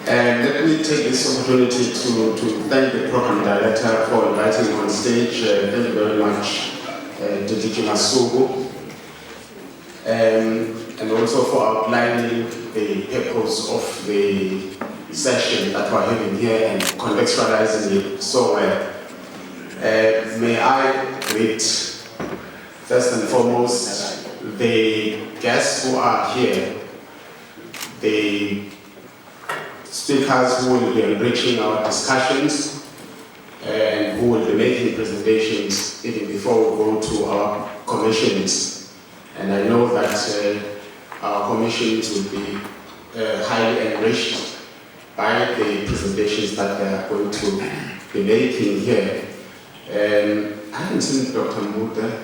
And let me take this opportunity to thank the Program Director for inviting me on stage. Thank you very much, Bheki Masuku. And also for outlining the purpose of the session that we're having here and contextualizing it so well. May I greet, first and foremost, the guests who are here, the speakers who will be enriching our discussions and who will be making presentations even before we go to our commissions. And I know that our commissions will be highly enriched by the presentations that they are going to be making here. I haven't seen Dr. Muda.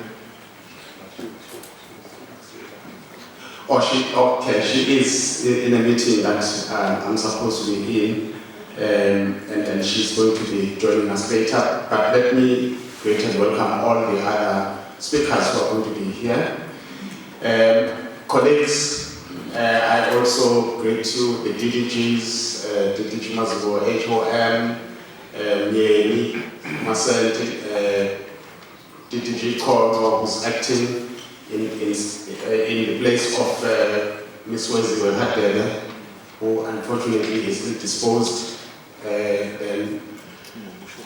She is in a meeting that I'm supposed to be in, and she's going to be joining us later. But let me greet and welcome all the other speakers who are going to be here. Colleagues, I also greet you, the DDGs, Bheki Masuku, HOM, Nyeni, myself, DDG Koro, who's acting in the place of Ms. Nkosinathi, who unfortunately is indisposed. Then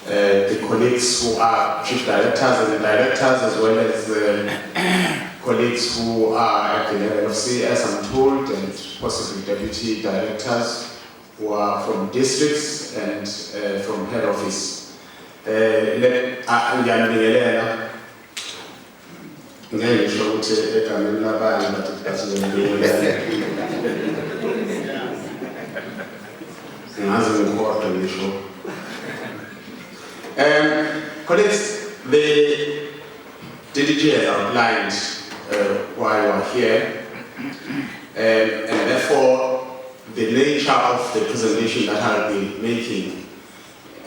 the colleagues who are chief directors and the directors, as well as colleagues who are at the level of CS, I'm told, and possibly deputy directors who are from districts and from head office. Colleagues, the DDG has outlined why you are here, and therefore the nature of the presentation that I'll be making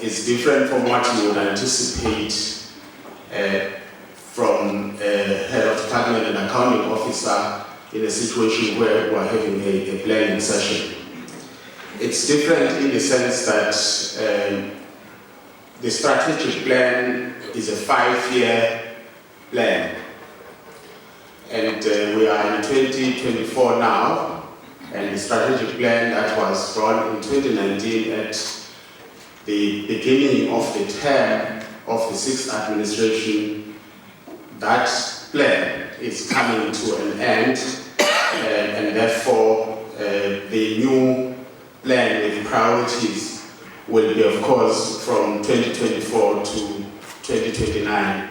is different from what you would anticipate from a head of department and accounting officer in a situation where we are having a planning session. It's different in the sense that the strategic plan is a 5-year plan. And we are in 2024 now, and the strategic plan that was drawn in 2019 at the beginning of the term of the 6th administration, that plan is coming to an end, and therefore the new plan with priorities will be, of course, from 2024 to 2029,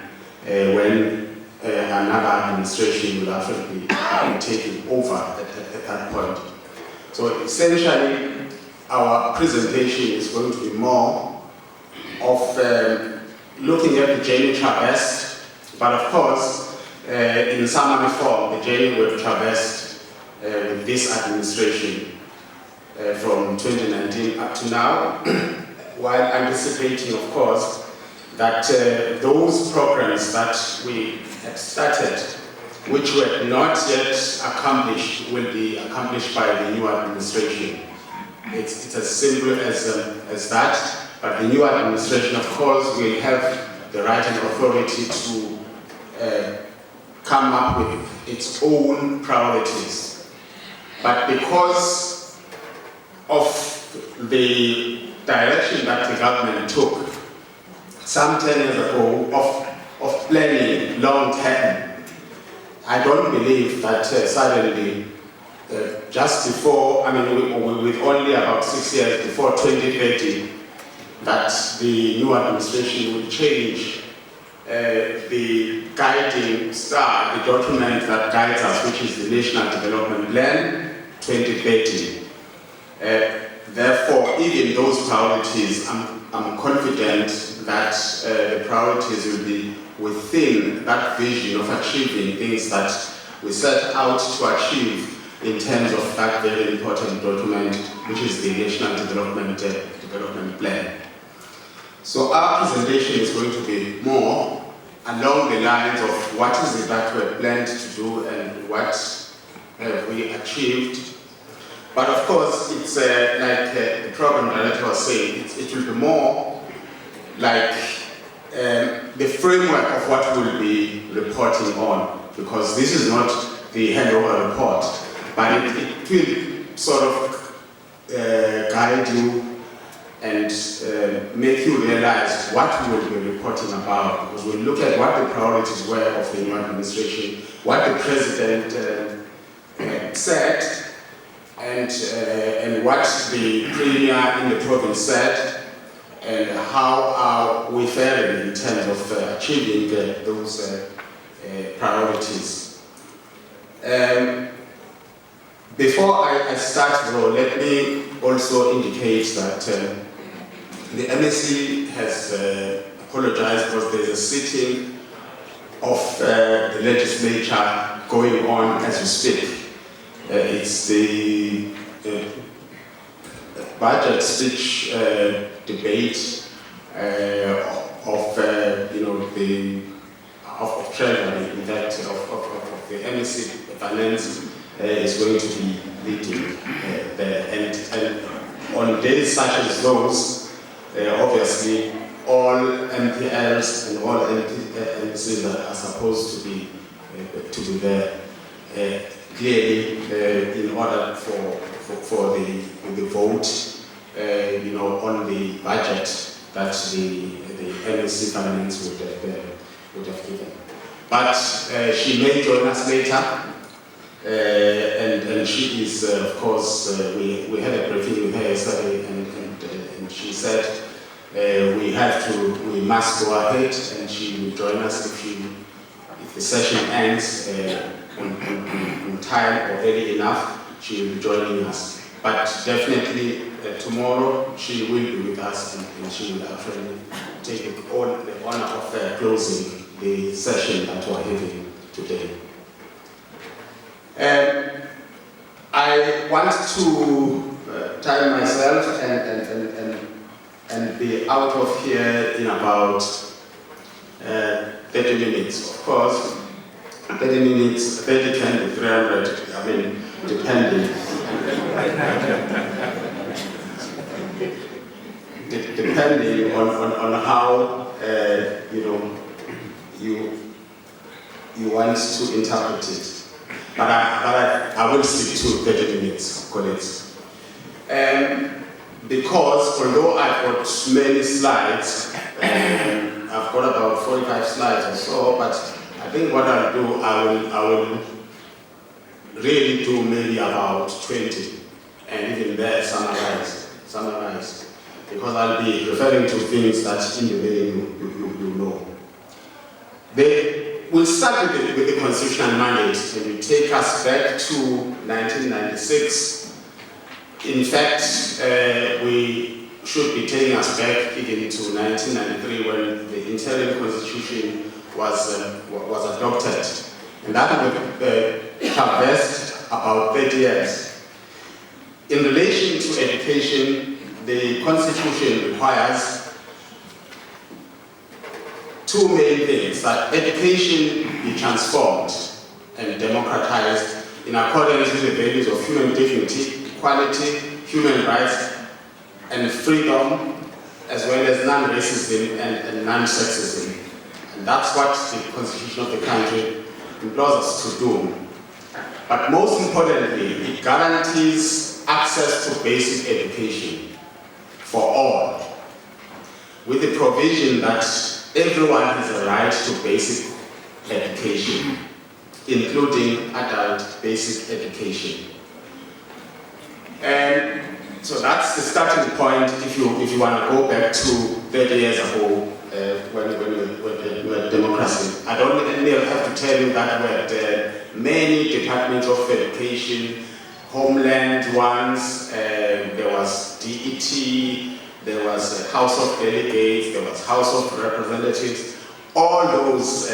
when another administration will actually be taking over at that point. So essentially, our presentation is going to be more of looking at the journey traversed, but of course, in summary form, the journey we've traversed with this administration from 2019 up to now, while anticipating, of course, that those programs that we had started, which were not yet accomplished, will be accomplished by the new administration. It's as simple as that, but the new administration, of course, will have the right and authority to come up with its own priorities. But because of the direction that the government took some 10 years ago of planning long term, I don't believe that suddenly, just before, with only about 6 years before 2030, that the new administration will change the guiding star, the document that guides us, which is the National Development Plan 2030. Therefore, even those priorities, I'm confident that the priorities will be within that vision of achieving things that we set out to achieve in terms of that very important document, which is the National Development Plan. So our presentation is going to be more along the lines of what is it that we're planned to do and what have we achieved, But of course, it's like the program director was saying, it will be more like the framework of what we'll be reporting on, because this is not the handover report, but it will sort of guide you and make you realize what we will be reporting about, because we'll look at what the priorities were of the new administration, what the president said, and what the premier in the province said, and how are we faring in terms of achieving those priorities. Before I start though, let me also indicate that the MSC has apologized because there's a sitting of the legislature going on as we speak. It's the budget speech debate of Treasury, in fact, of the MSC Finance is going to be leading there. And on days such as those, obviously, all MPLs and all MPCs are supposed to be there. Clearly, in order for the vote, on the budget that the MSC Finance would have given. But she may join us later, and she is, of course, we had a briefing with her yesterday, and she said we must go ahead, and she will join us if the session ends on time or early enough. She will be joining us. But definitely tomorrow she will be with us, and she will actually take the honor of closing the session that we're having today. I want to time myself and be out of here in about 30 minutes. Of course, 30 minutes, 30 can be 300, I mean, depending. Depending on how you want to interpret it. But I will stick to 30 minutes, colleagues. Because although I've got many slides, I've got about 45 slides or so, but I think what I'll do, I will really do maybe about 20, and even there summarize, because I'll be referring to things that in the way you know. We'll start with the constitutional mandate, and we take us back to 1996. In fact, we should be taking us back even to 1993 when the interim constitution was adopted, and that would traversed about 30 years. In relation to education, the Constitution requires two main things: that education be transformed and democratized in accordance with the values of human dignity, equality, human rights, and freedom, as well as non-racism and non-sexism. And that's what the Constitution of the country implores us to do. But most importantly, it guarantees access to basic education for all, with the provision that everyone has a right to basic education, including adult basic education. And so that's the starting point if you want to go back to 30 years ago when we had democracy. I don't really have to tell you that we had many departments of education, homeland ones, there was DET, there was House of Delegates, there was House of Representatives. All those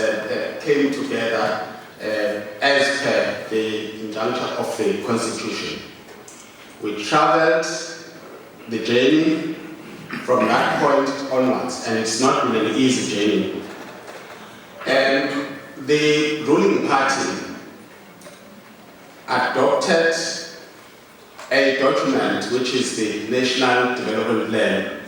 came together as per the injunction of the Constitution. We traveled the journey from that point onwards, and it's not been an easy journey. And the ruling party adopted a document which is the National Development Plan,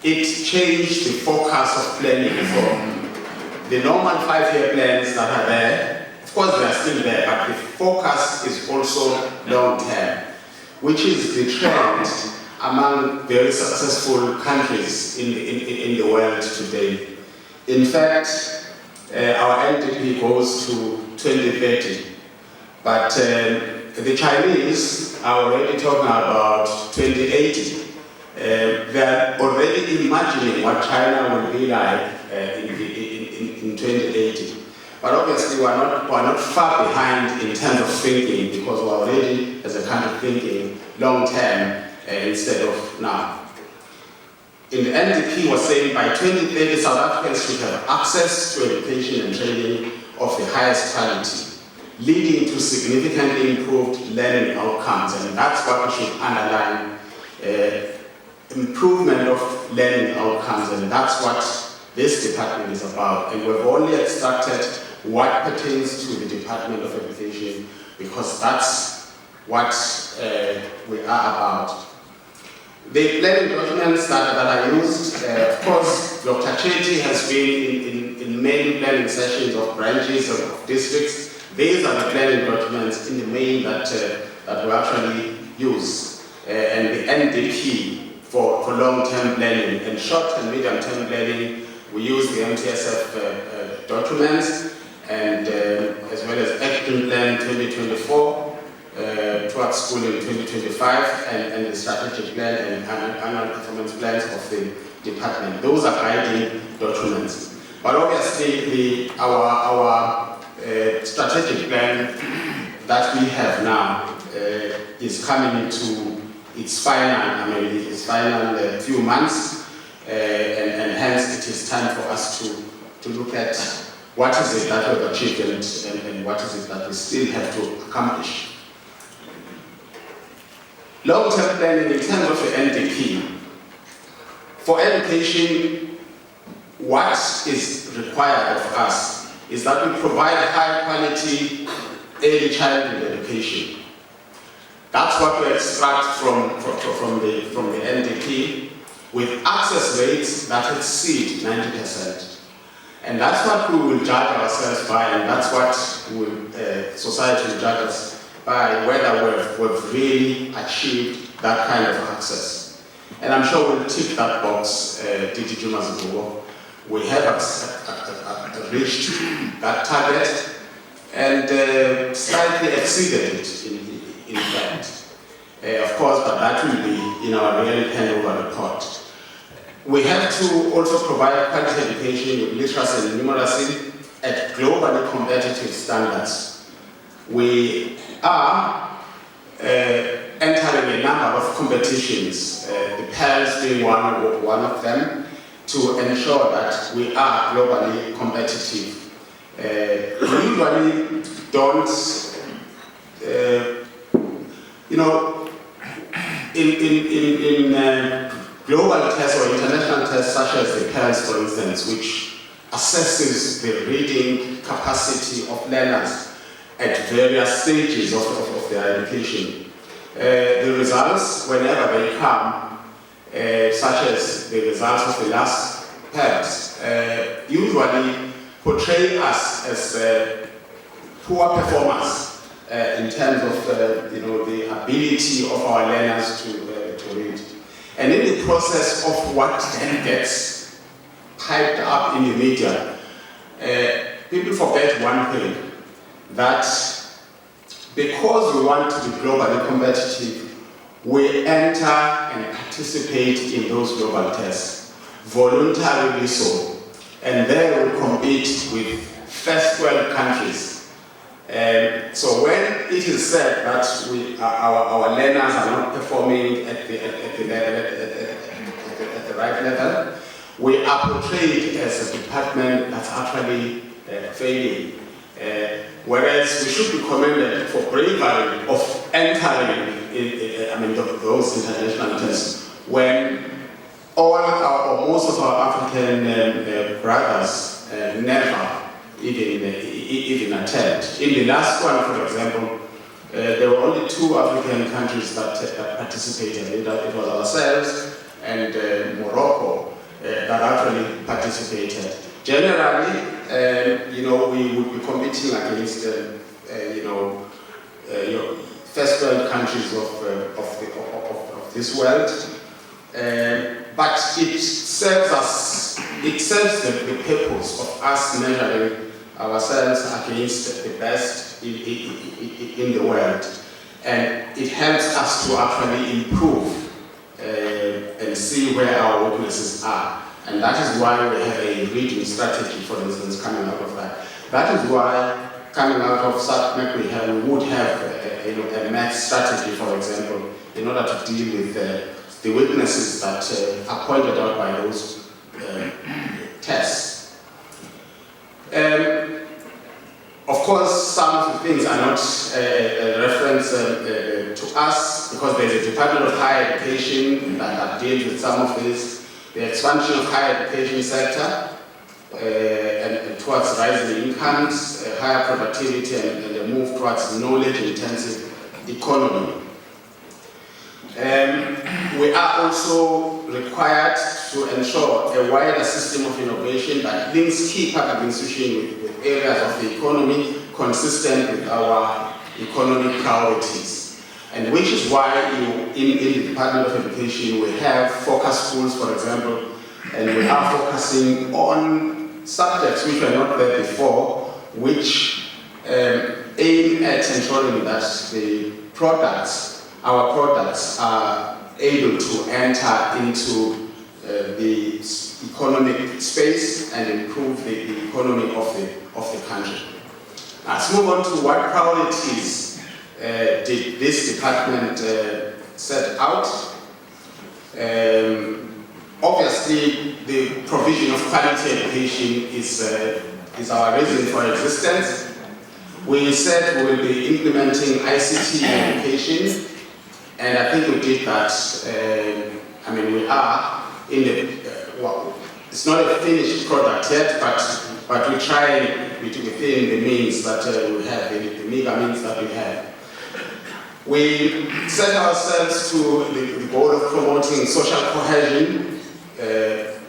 it changed the focus of planning from the normal 5-year plans that are there. Of course, they are still there, but the focus is also long-term, which is the trend among very successful countries in the world today. In fact, our NDP goes to 2030, but the Chinese are already talking about 2080. They are already imagining what China will be like in 2080. But obviously we are not far behind in terms of thinking, because we are already, as a country, thinking long term instead of now. In the NDP was saying by 2030 South Africans should have access to education and training of the highest quality, leading to significantly improved learning outcomes, and that's what we should underline. Improvement of learning outcomes, and that's what this department is about. And we've only extracted what pertains to the Department of Education, because that's what we are about. The planning documents that are used, of course, Dr. Chetty has been in many planning sessions of branches of districts. These are the planning documents in the main that we actually use. And the NDP for long-term planning, and short and medium-term planning, we use the MTSF documents, and as well as Action Plan 2024, towards schooling 2025, and the strategic plan and annual performance plans of the department. Those are guiding documents. But obviously, our strategic plan that we have now is coming to its final few months, and hence it is time for us to look at what is it that we've achieved and what is it that we still have to accomplish. Long-term planning in terms of the NDP. For education, what is required of us is that we provide high-quality early childhood education. That's what we extract from the NDP, with access rates that exceed 90%. And that's what we will judge ourselves by, and that's what society will judge us by, whether we've really achieved that kind of access. And I'm sure we'll tick that box, Bheki Masuku. We have reached that target and slightly exceeded it in fact. Of course, but that will be in our yearly handover report. We have to also provide quality education with literacy and numeracy at globally competitive standards. We are entering a number of competitions, the PEARS being one of them, to ensure that we are globally competitive. We usually don't, in global tests or international tests such as the PEARS, for instance, which assesses the reading capacity of learners at various stages of their education. The results, whenever they come, such as the results of the last PEARS, usually portray us as poor performers in terms of the ability of our learners to read. And in the process of what then gets hyped up in the media, people forget one thing, that because we want to be globally competitive, we enter and participate in those global tests, voluntarily so. And there we compete with first world countries. So when it is said that our learners are not performing at the right level, we are portrayed as a department that's actually failing. Whereas we should be commended for bravery of entering those international tests when all or most of our African brothers never even attempt. In the last one, for example, there were only 2 African countries that participated. It was ourselves and Morocco that actually participated. Generally, we would be competing against, first world countries of this world, but it serves the purpose of us measuring ourselves against the best in the world, and it helps us to actually improve and see where our weaknesses are. And that is why we have a reading strategy, for instance, coming out of that. That is why, coming out of SATMEC, we would have a math strategy, for example, in order to deal with the weaknesses that are pointed out by those tests. Of course, some of the things are not a reference to us, because there's a Department of Higher Education that deals with some of this. The expansion of higher education sector and towards rising incomes, higher productivity, and the move towards knowledge-intensive economy. We are also required to ensure a wider system of innovation that links key public institutions with areas of the economy consistent with our economic priorities. And which is why in the Department of Education we have focus schools, for example, and we are focusing on subjects which were not there before, which aim at ensuring that our products are able to enter into the economic space and improve the economy of the country. Let's move on to what priorities did this department set out. Obviously, the provision of quality education is our reason for existence. We said we will be implementing ICT in education, and I think we did that. We are in the, it's not a finished product yet, but we try within the means that we have, the meager means that we have. We set ourselves to the goal of promoting social cohesion,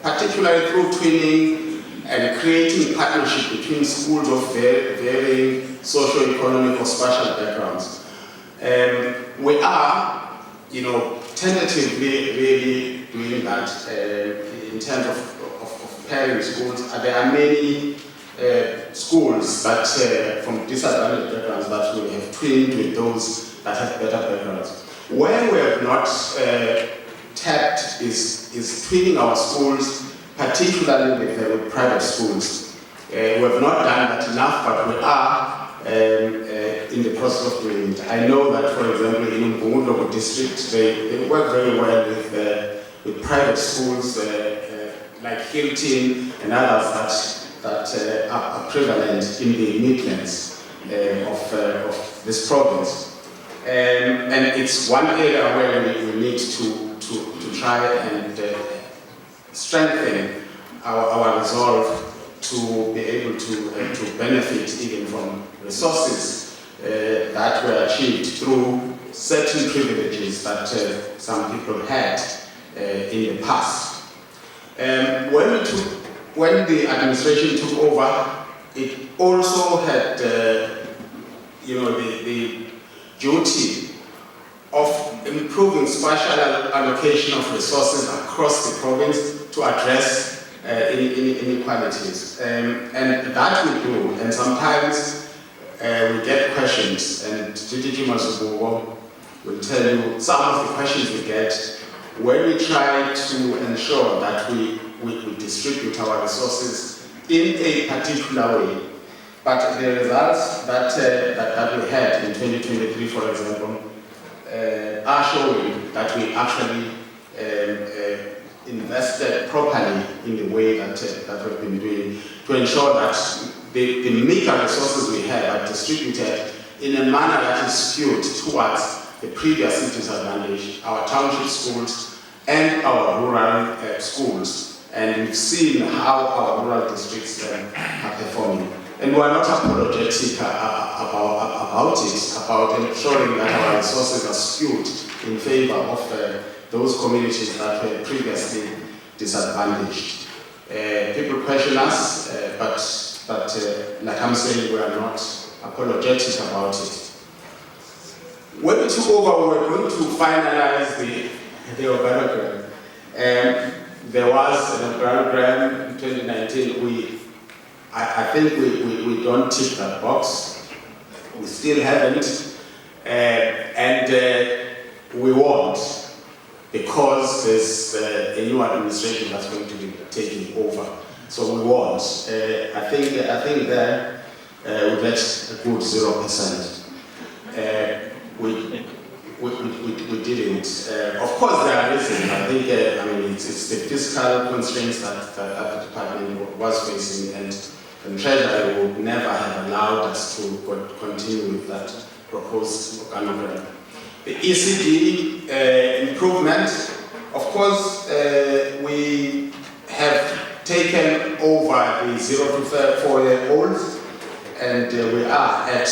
particularly through twinning and creating partnership between schools of varying socio-economic or spatial backgrounds. We are, tentatively really doing that in terms of pairing schools. There are many schools that from disadvantaged backgrounds that we have twinned with those that have better backgrounds. Where we have not tapped is twinning our schools, particularly with private schools. We have not done that enough, but we are in the process of doing it. I know that, for example, in Nkosinathi district, they work very well with private schools like Hilton and others that are prevalent in the Midlands of this province. And it's one area where we need to try and strengthen our resolve to be able to benefit even from resources that were achieved through certain privileges that some people had in the past. When the administration took over, it also had the duty of improving spatial allocation of resources across the province to address inequalities. And that we do, and sometimes we get questions, and Bheki Masuku will tell you some of the questions we get when we try to ensure that we distribute our resources in a particular way. But the results that we had in 2023, for example, are showing that we actually invested properly in the way that we've been doing to ensure that the meager resources we have are distributed in a manner that is skewed towards the previous disadvantage, our township schools and our rural schools. And we've seen how our rural districts are performing. And we are not apologetic about ensuring that our resources are skewed in favor of those communities that were previously disadvantaged. People question us, but like I'm saying, we are not apologetic about it. When we took over, we were going to finalize the organogram. There was an organogram in 2019. I think we don't tick that box. We still haven't. And we won't, because there's a new administration that's going to be taking over. So we won't. I think there we get a good 0%. We didn't. Of course, there are reasons. I think it's the fiscal constraints that the department was facing, and the Treasury would never have allowed us to continue with that proposed organogram. The ECD improvement, of course, we have taken over the 0 to 4-year-olds, and we are at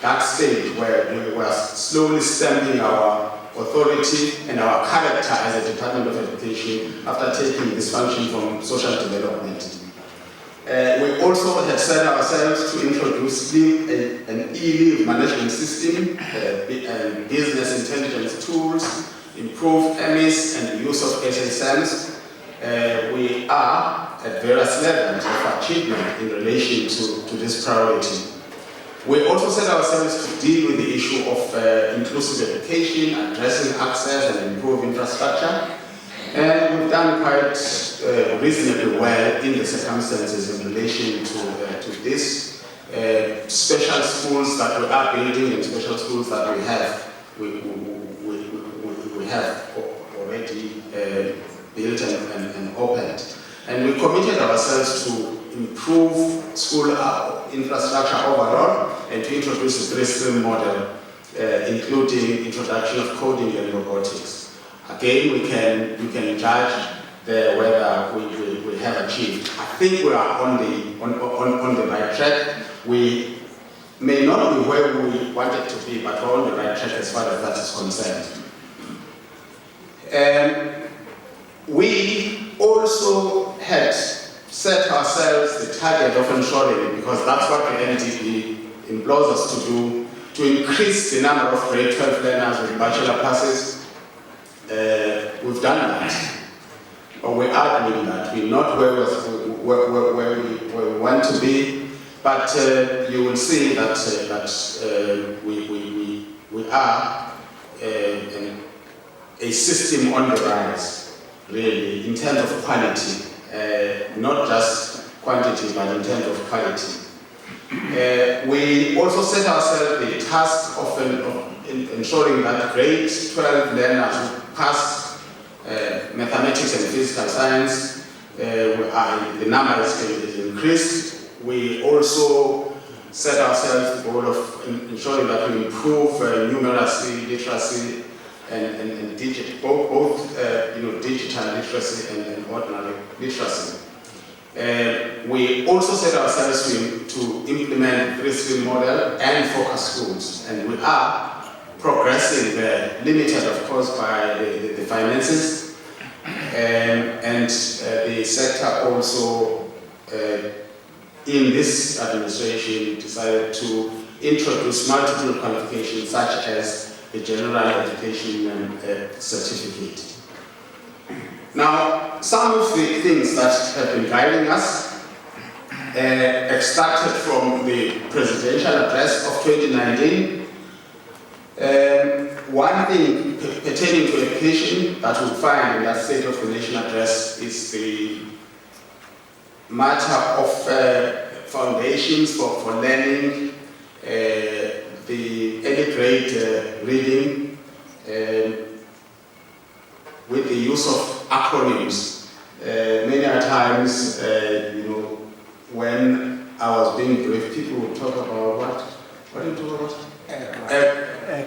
that stage where we were slowly stamping our authority and our character as a Department of Education after taking this function from social development. We also had set ourselves to introduce an e-leave management system, and business intelligence tools, improve MES and the use of SSMs. We are at various levels of achievement in relation to this priority. We also set ourselves to deal with the issue of inclusive education, addressing access and improve infrastructure. And we've done quite reasonably well in the circumstances in relation to this. Special schools that we are building and special schools that we have already built and opened. And we committed ourselves to improve school infrastructure overall and to introduce a 3-stream model, including introduction of coding and robotics. Again, we can judge whether we have achieved. I think we are on the right track. We may not be where we wanted to be, but we're on the right track as far as that is concerned. We also had set ourselves the target of ensuring, because that's what the NDP implores us to do, to increase the number of grade 12 learners with bachelor passes. We've done that, but we are doing that. We're not where we want to be, but you will see that we are a system on the rise, really, in terms of quality, not just quantity, but in terms of quality. We also set ourselves the task of ensuring that grade 12 learners who pass mathematics and physical science, the number is increased. We also set ourselves the goal of ensuring that we improve numeracy, literacy, and both digital literacy and ordinary literacy. We also set ourselves to implement the 3-stream model and focus schools, and we are progressing there, limited of course by the finances, and the sector also in this administration decided to introduce multiple qualifications such as the general education certificate. Now, some of the things that have been guiding us extracted from the presidential address of 2019. One thing pertaining to education that we'll find in that State of the Nation address is the matter of foundations for learning, the early grade reading, with the use of acronyms. Many times, when I was being briefed, people would talk about what? What do you talk about?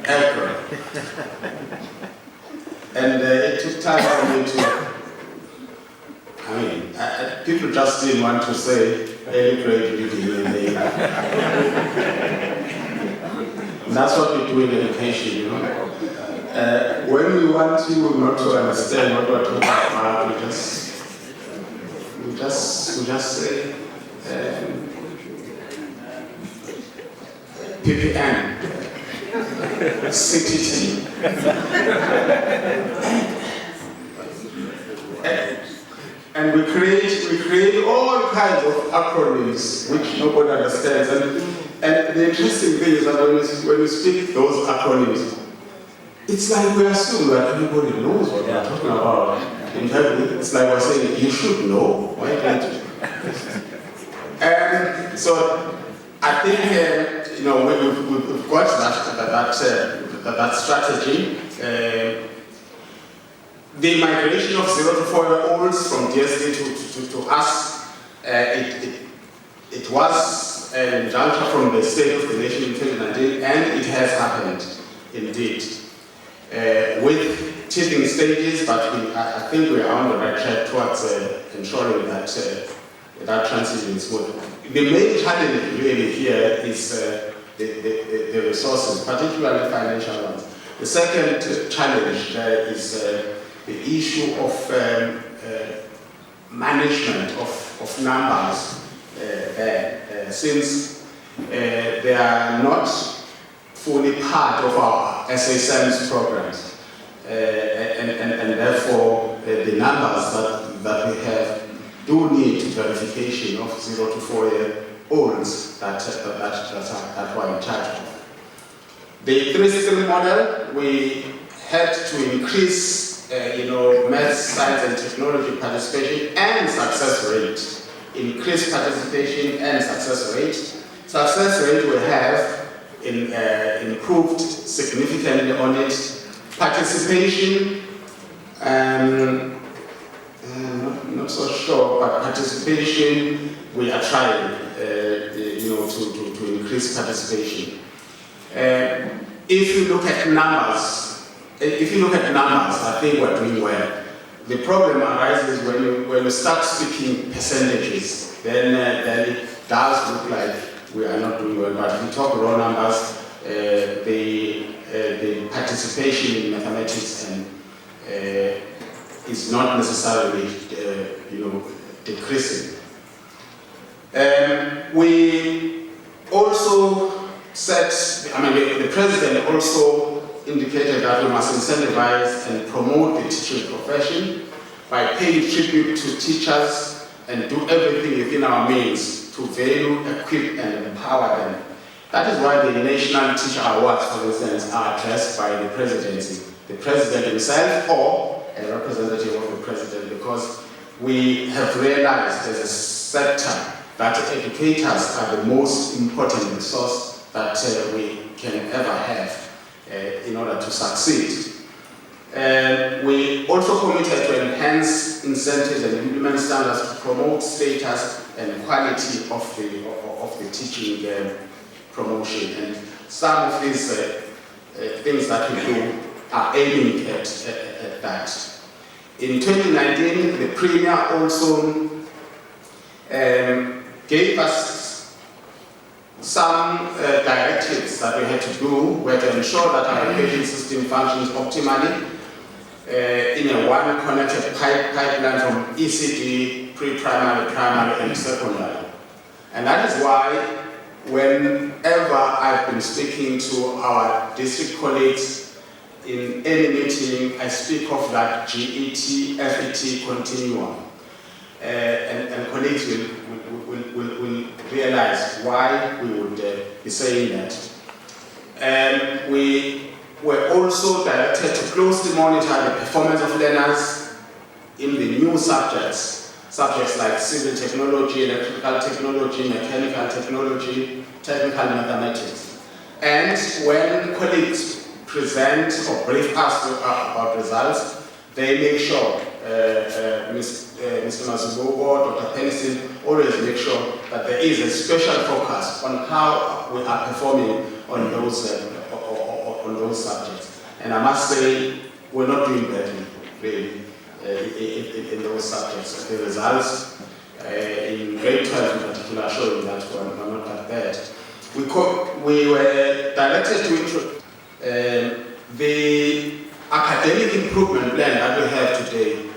Acronym. And it took time for me to, people just didn't want to say early grade reading, and That's what we do in education, you know. When we want you not to understand what we're talking about, we just say PPN, CTT. And we create all kinds of acronyms which nobody understands. And the interesting thing is that when we speak those acronyms, it's like we assume that everybody knows what we're talking about. In fact, it's like we're saying, you should know. Why can't you? And so I think you know, we've got that strategy. The migration of 0 to 4-year-olds from DSD to us, it was an injunction from the State of the Nation in 2019, and it has happened indeed. With teething stages, but I think we are on the right track towards ensuring that that transition is smooth. The main challenge really here is the resources, particularly financial ones. The second challenge there is the issue of management of numbers there, since they are not fully part of our SSM's programs, and therefore the numbers that we have do need verification of 0 to 4-year-olds that were in charge of. The 3-skill model, we had to increase maths, science and technology participation and success rate. Increase participation and success rate. Success rate we have improved significantly on it. Participation, not so sure, but participation, we are trying to increase participation. If you look at numbers, I think we're doing well. The problem arises when you start speaking percentages, then it does look like we are not doing well. But if we talk raw numbers, the participation in mathematics is not necessarily decreasing. We also the President also indicated that we must incentivize and promote the teaching profession by paying tribute to teachers and do everything within our means to value, equip and empower them. That is why the National Teacher Awards, for instance, are addressed by the Presidency, the President himself or a representative of the President, because we have realized as a sector that educators are the most important resource that we can ever have in order to succeed. We also committed to enhance incentives and implement standards to promote status and quality of the teaching promotion. And some of these things that we do are aiming at that. In 2019, the Premier also gave us some directives that we had to do were to ensure that our education system functions optimally in a one connected pipeline from ECD, pre-primary, primary and secondary. And that is why whenever I've been speaking to our district colleagues in any meeting, I speak of that GET, FET continuum. And colleagues will realize why we would be saying that. We were also directed to closely monitor the performance of learners in the new subjects like civil technology, electrical technology, mechanical technology, technical mathematics. And when colleagues present or brief us about results, they make sure, Mr. Masuku, Dr. Penison, always make sure that there is a special focus on how we are performing on those subjects. And I must say, we're not doing badly, really, in those subjects. The results in grade 12 in particular, showing that we're not that bad. We were directed to the academic improvement plan that we have today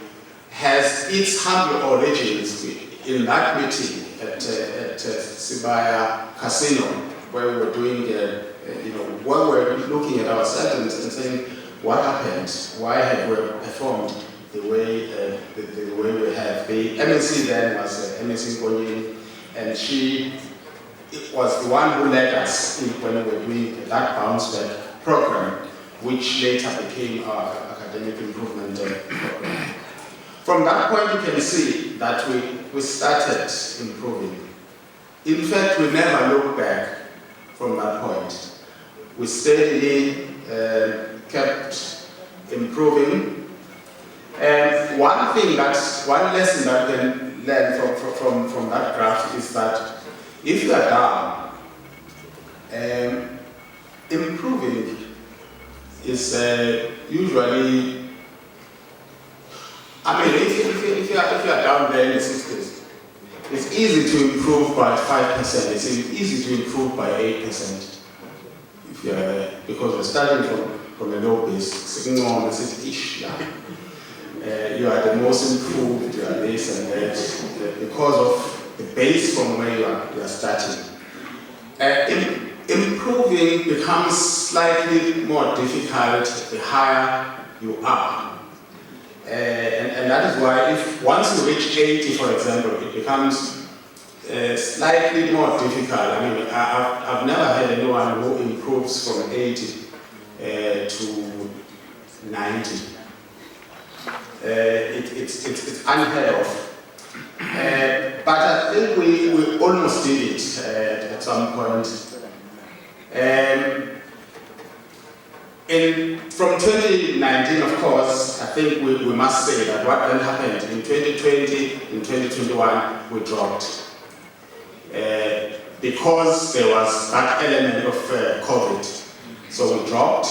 has its humble origins in that meeting at Sibaya Casino, where we were doing, where we were looking at ourselves and saying, what happened? Why have we performed the way we have? The MSc then was MSc Nkosinathi, and she was the one who led us when we were doing that bounce back program, which later became our academic improvement program. From that point, you can see that we started improving. In fact, we never looked back from that point. We steadily kept improving. And one lesson that we can learn from that graph is that if you are down, improving is usually, if you are down there in the 60s, it's easy to improve by 5%, it's easy to improve by 8%. If you are, because we're starting from a low base, you are the most improved, you are this and that, because of the base from where you are starting. Improving becomes slightly more difficult the higher you are. And that is why if once you reach 80, for example, it becomes slightly more difficult. I've never had anyone who improves from 80 to 90. It's unheard of. But I think we almost did it at some point. From 2019, of course, I think we must say that what then happened in 2020, in 2021, we dropped. Because there was that element of COVID. So we dropped,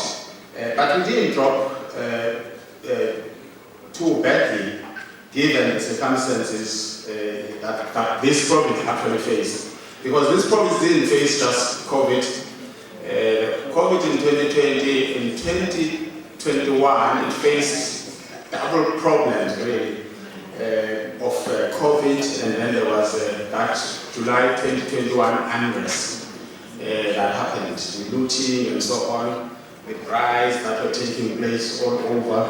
but we didn't drop too badly, given the circumstances that this province actually faced. Because this province didn't face just COVID. COVID in 2020, in 2021, it faced double problems, really, of COVID, and then there was that July 2021 unrest that happened, the looting and so on, the riots that were taking place all over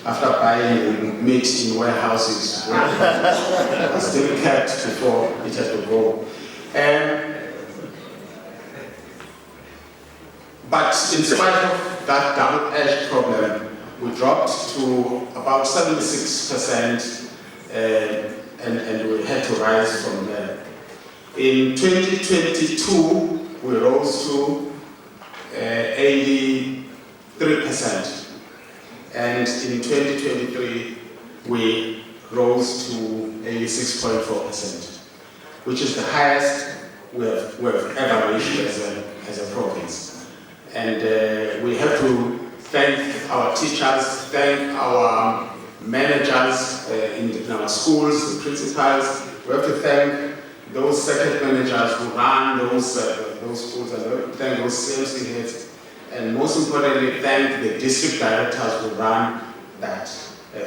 after buying meat in warehouses where it was still kept before it had to go. But in spite of that double-edged problem, we dropped to about 76%, and we had to rise from there. In 2022, we rose to 83%, and in 2023, we rose to 86.4%, which is the highest we've ever reached as a province. And we have to thank our teachers, thank our managers in our schools, the principals. We have to thank those circuit managers who run those schools, and we have to thank those sales heads, and most importantly, thank the district directors who run that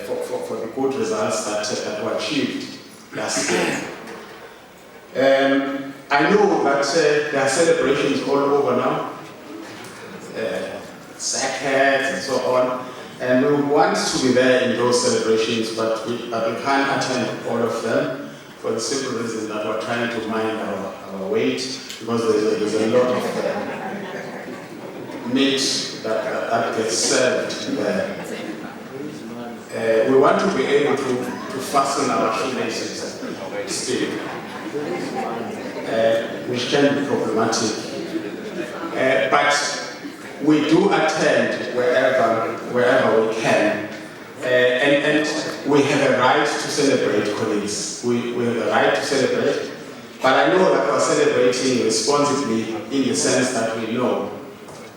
for the good results that were achieved last year. I know that there are celebrations all over now, circuits and so on, and we want to be there in those celebrations, but we can't attend all of them for the simple reason that we're trying to mind our weight, because there's a lot of meat that gets served there. We want to be able to fasten our shoelaces still, which can be problematic. But we do attend wherever we can, and we have a right to celebrate, colleagues. We have a right to celebrate, but I know that we're celebrating responsibly in the sense that we know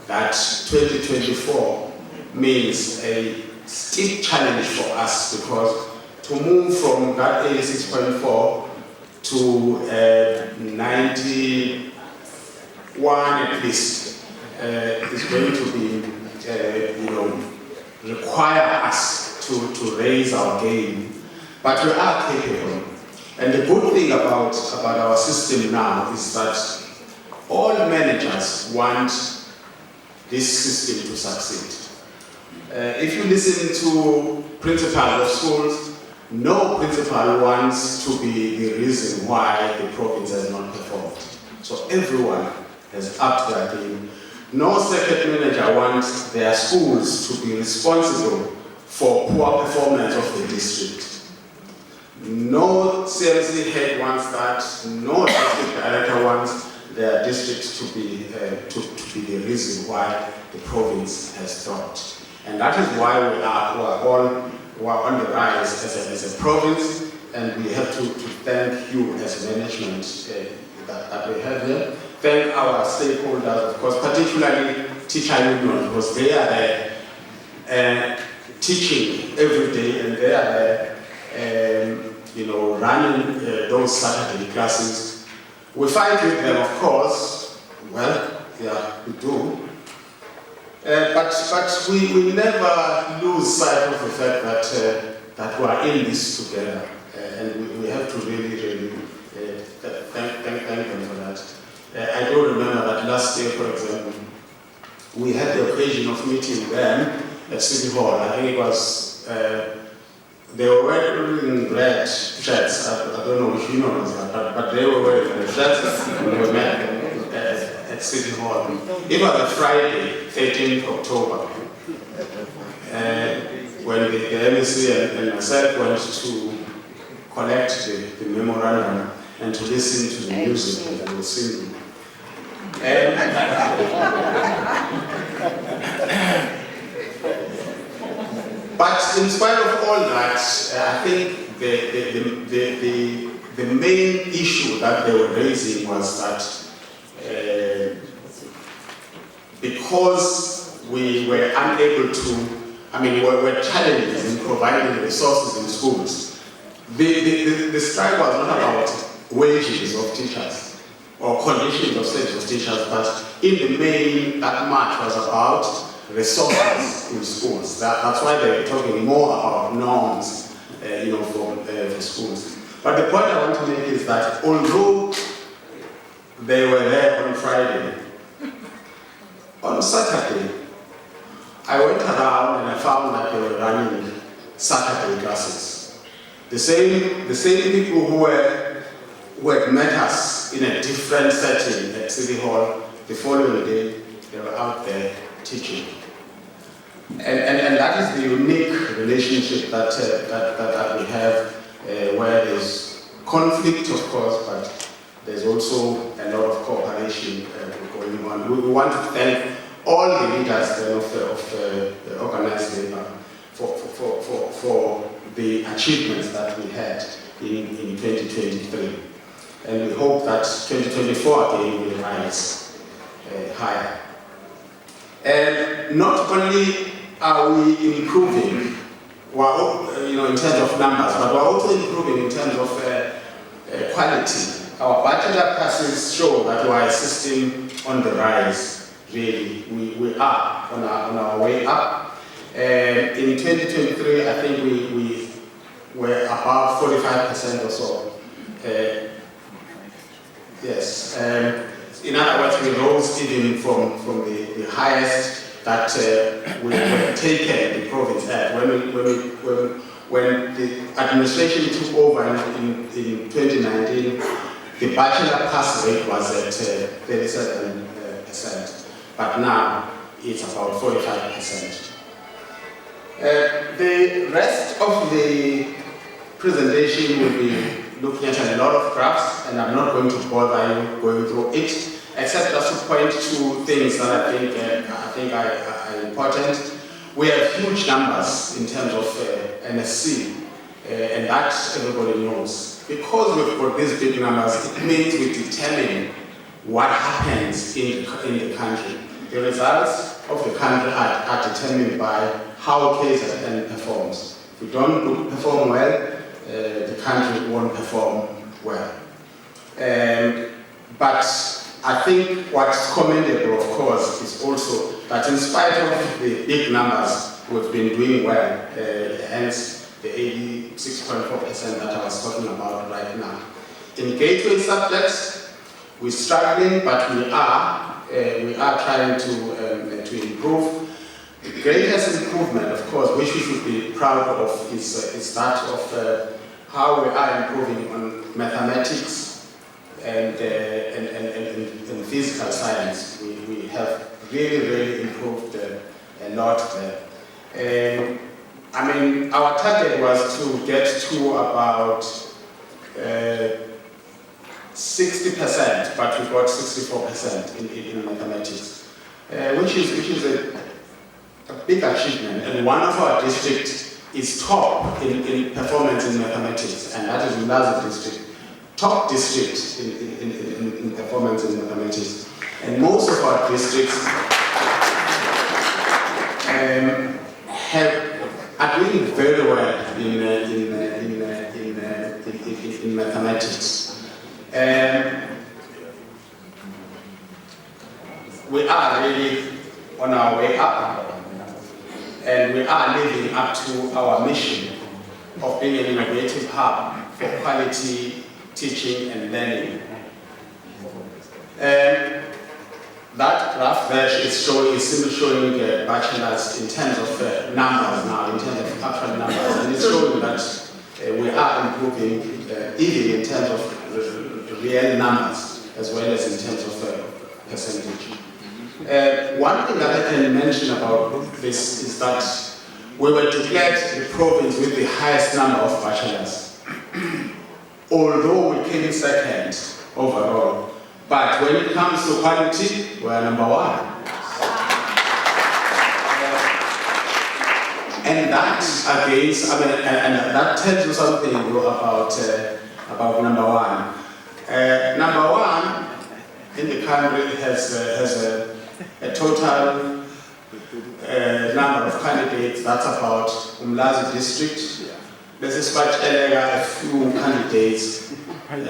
that 2024 means a steep challenge for us, because to move from that 86.4 to 91 at least is going to be, require us to raise our game. But we are capable. And the good thing about our system now is that all managers want this system to succeed. If you listen to principals of schools, no principal wants to be the reason why the province has not performed. So everyone has upped their game. No circuit manager wants their schools to be responsible for poor performance of the district. No CMC head wants that. No district director wants their district to be the reason why the province has dropped. And that is why we are on the rise as a province, and we have to thank you as management that we have here. Thank our stakeholders, of course, particularly teacher union, because they are there teaching every day, and they are there, running those Saturday classes. We fight with them, of course. Well, yeah, we do. But we never lose sight of the fact that we are in this together, and we have to really thank them for that. I do remember that last year, for example, we had the occasion of meeting them at City Hall. I think it was, they were wearing red shirts. I don't know which union was that, but they were wearing red shirts. We met them at City Hall. It was a Friday, 13th October, when the MEC and myself went to collect the memorandum and to listen to the music that they were singing. But in spite of all that, I think the main issue that they were raising was that because we were unable to, we were challenged in providing the resources in schools. The strike was not about wages of teachers or conditions of status of teachers, but in the main, that march was about resources in schools. That's why they were talking more about norms, for schools. But the point I want to make is that although they were there on Friday, on Saturday, I went around and I found that they were running Saturday classes. The same people who had met us in a different setting at City Hall, the following day, they were out there teaching. And that is the unique relationship that we have, where there's conflict, of course, but there's also a lot of cooperation going on. We want to thank all the leaders of organized labor for the achievements that we had in 2023. And we hope that 2024 again will rise higher. And not only are we improving, in terms of numbers, but we're also improving in terms of quality. Our bachelor classes show that we are a system on the rise. Really, we are on our way up. In 2023, I think we were above 45% or so. Yes. In other words, we rose even from the highest that we were taken the province at. When the administration took over in 2019, the bachelor pass rate was at 37%, but now it's about 45%. The rest of the presentation will be looking at a lot of graphs, and I'm not going to bother you going through it, except just to point to things that I think are important. We have huge numbers in terms of NSC, and that everybody knows. Because we've got these big numbers, it means we determine what happens in the country. The results of the country are determined by how KZN performs. If we don't perform well, the country won't perform well. But I think what's commendable, of course, is also that in spite of the big numbers, we've been doing well, hence the 86.4% that I was talking about right now. In gateway subjects, we're struggling, but we are trying to improve. The greatest improvement, of course, which we should be proud of, is that of how we are improving on mathematics and physical science. We have really improved a lot there. I mean, our target was to get to about 60%, but we got 64% in mathematics, which is a big achievement. And one of our districts is top in performance in mathematics, and that is Umlazi district, top district in performance in mathematics. And most of our districts are doing very well in mathematics. We are really on our way up, and we are living up to our mission of being an innovative hub for quality teaching and learning. That graph there is simply showing bachelors in terms of numbers now, in terms of actual numbers, and it's showing that we are improving even in terms of real numbers as well as in terms of percentage. One thing that I can mention about this is that we were declared the province with the highest number of bachelors, although we came second overall. But when it comes to quality, we're number one. And that against, and that tells you something about number one. Number one in the country has a total number of candidates. That's about Umlazi district. This is quite a few candidates from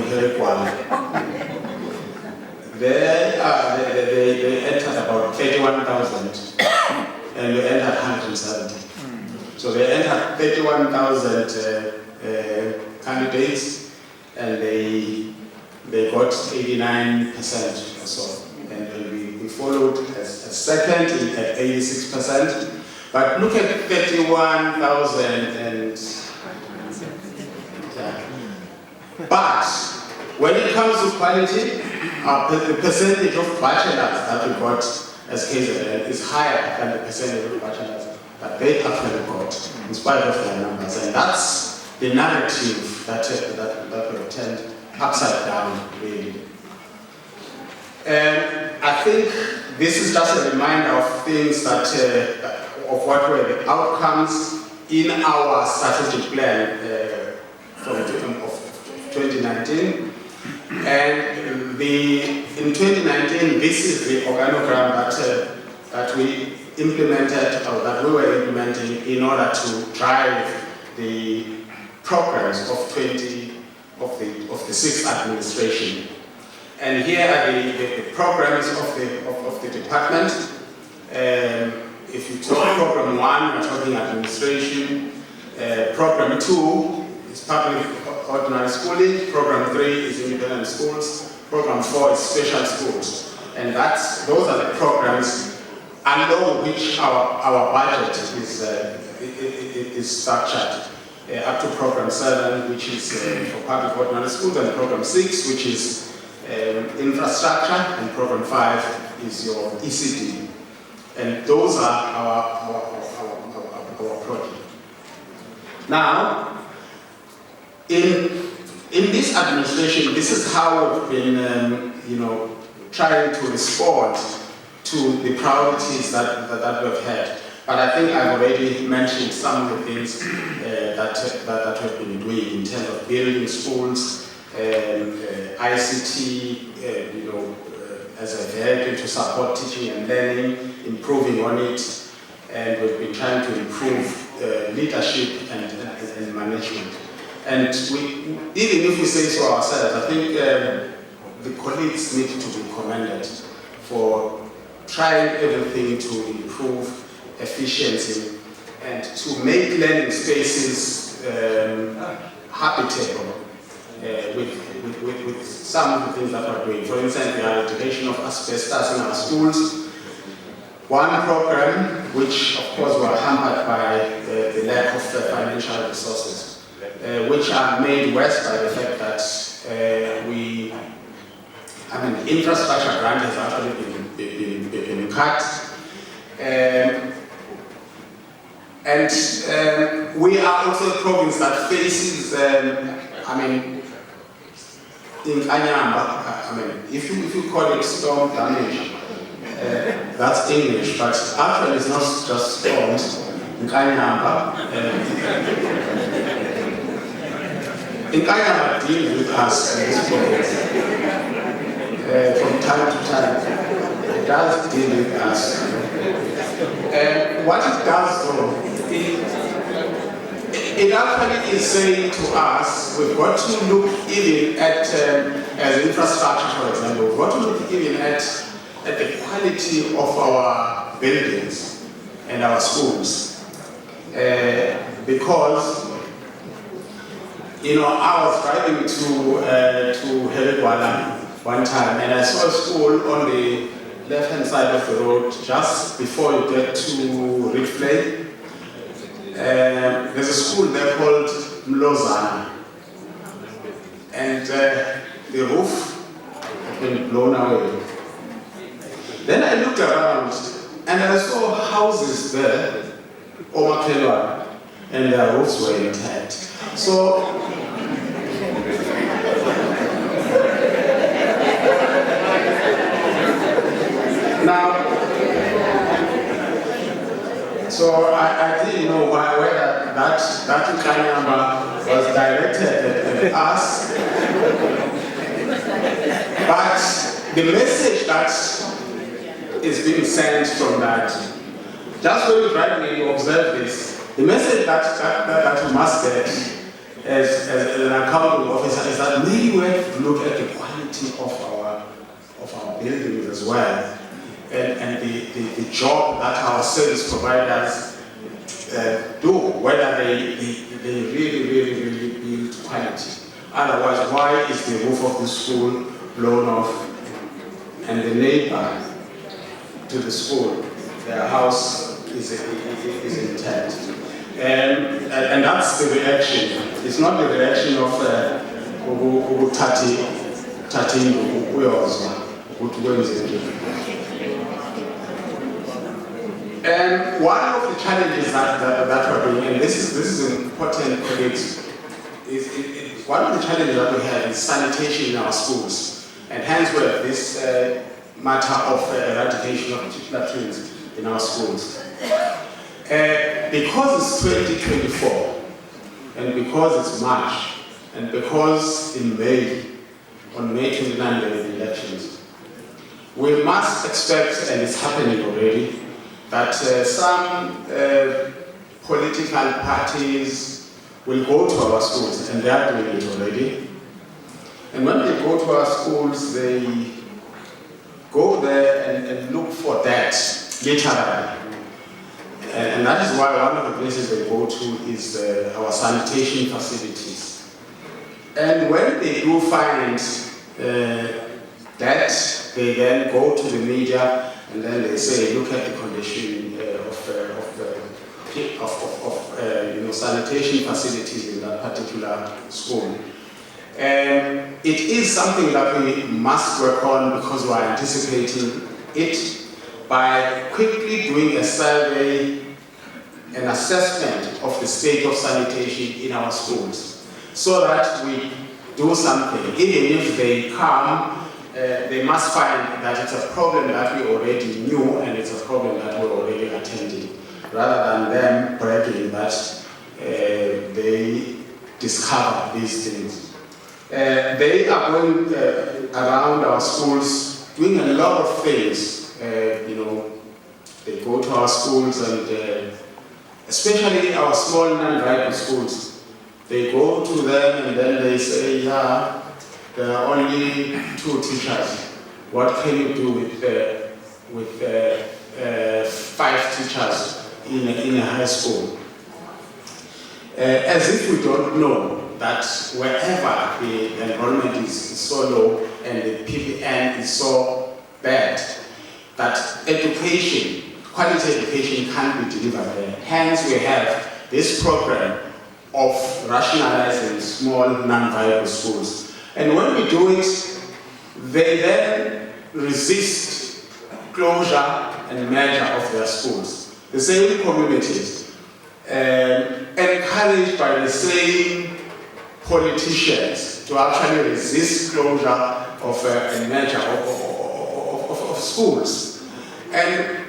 Durban. They entered about 31,000 and we entered 170. So they entered 31,000 candidates and they got 89% or so. And we followed as second at 86%. But look at 31,000 and but when it comes to quality, the percentage of bachelors that we got as KZN is higher than the percentage of bachelors that they actually got, in spite of their numbers. And that's the narrative that we've turned upside down, really. I think this is just a reminder of things that, of what were the outcomes in our strategic plan of 2019. And in 2019, this is the organogram that we implemented, or that we were implementing in order to drive the programs of the sixth administration. And here are the programs of the department. If you talk program 1, we're talking administration. Program 2 is public ordinary schooling. Program 3 is independent schools. Program 4 is special schools. And those are the programs along which our budget is structured. Up to program 7, which is for public ordinary schools, and program 6, which is infrastructure, and program 5 is your ECD. And those are our project. Now, in this administration, this is how we've been, trying to respond to the priorities that we've had. But I think I've already mentioned some of the things that we've been doing in terms of building schools, ICT, as a vehicle to support teaching and learning, improving on it, and we've been trying to improve leadership and management. And even if we say so ourselves, I think the colleagues need to be commended for trying everything to improve efficiency and to make learning spaces habitable with some of the things that we're doing. For instance, the eradication of asbestos in our schools. One program, which of course were hampered by the lack of financial resources, which are made worse by the fact that infrastructure grant has actually been cut. We are also a province that faces, in Kanyamba, if you call it storm damage, that's English, but actually it's not just storms. In Kanyamba, deals with us in this province. From time to time, it does deal with us. What it does though, it actually is saying to us, we've got to look even at, as infrastructure for example, we've got to look even at the quality of our buildings and our schools. Because, I was driving to Helebwana one time, and I saw a school on the left-hand side of the road, just before you get to Replay. There's a school there called Mlozana, and the roof had been blown away. Then I looked around, and I saw houses there, Omakelwa, and their roofs were intact. So, I didn't know whether that Kanyamba was directed at us. But the message that is being sent from that, just when you're driving you observe this, the message that you must get as an accounting officer is that maybe we have to look at the quality of our buildings as well. And the job that our service providers do, whether they really build quality. Otherwise, why is the roof of the school blown off and the neighbor to the school, their house is intact? And that's the reaction. It's not the reaction of And one of the challenges that we're doing, and this is important, colleagues, is one of the challenges that we have is sanitation in our schools, and hence we have this matter of eradication of teaching latrines in our schools. Because it's 2024, and because it's March, and because in May, on May 29 there are the elections, we must expect, and it's happening already, that some political parties will go to our schools, and they are doing it already. And when they go to our schools, they go there and look for that, literally. And that is why one of the places they go to is our sanitation facilities. And when they do find that, they then go to the media and then they say, look at the condition of sanitation facilities in that particular school. And it is something that we must work on because we are anticipating it by quickly doing a survey, an assessment of the state of sanitation in our schools, so that we do something. Even if they come, they must find that it's a problem that we already knew and it's a problem that we're already attending, rather than them bragging that they discover these things. They are going around our schools doing a lot of things. You know, they go to our schools and especially our small non-viable schools. They go to them and then they say, yeah, there are only 2 teachers. What can you do with 5 teachers in a high school? As if we don't know that wherever the enrollment is so low and the PPN is so bad, that education, quality education can't be delivered there. Hence we have this program of rationalizing small non-viable schools. And when we do it, they then resist closure and merger of their schools. The same communities, encouraged by the same politicians to actually resist closure of and merger of schools. And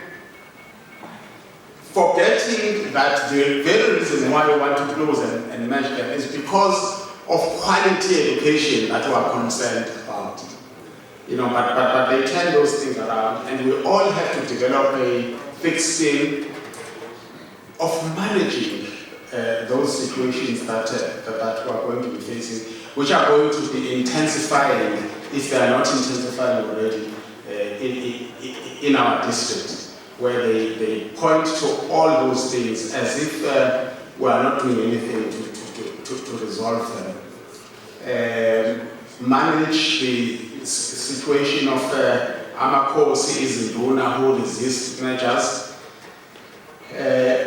forgetting that the very reason why we want to close and merge them is because of quality education that we are concerned about. You know, but they turn those things around, and we all have to develop a thick skin of managing those situations that we are going to be facing, which are going to be intensifying, if they are not intensifying already, in our district, where they point to all those things as if we are not doing anything to resolve them. Manage the situation of Amakhosi Izinduna who resist measures,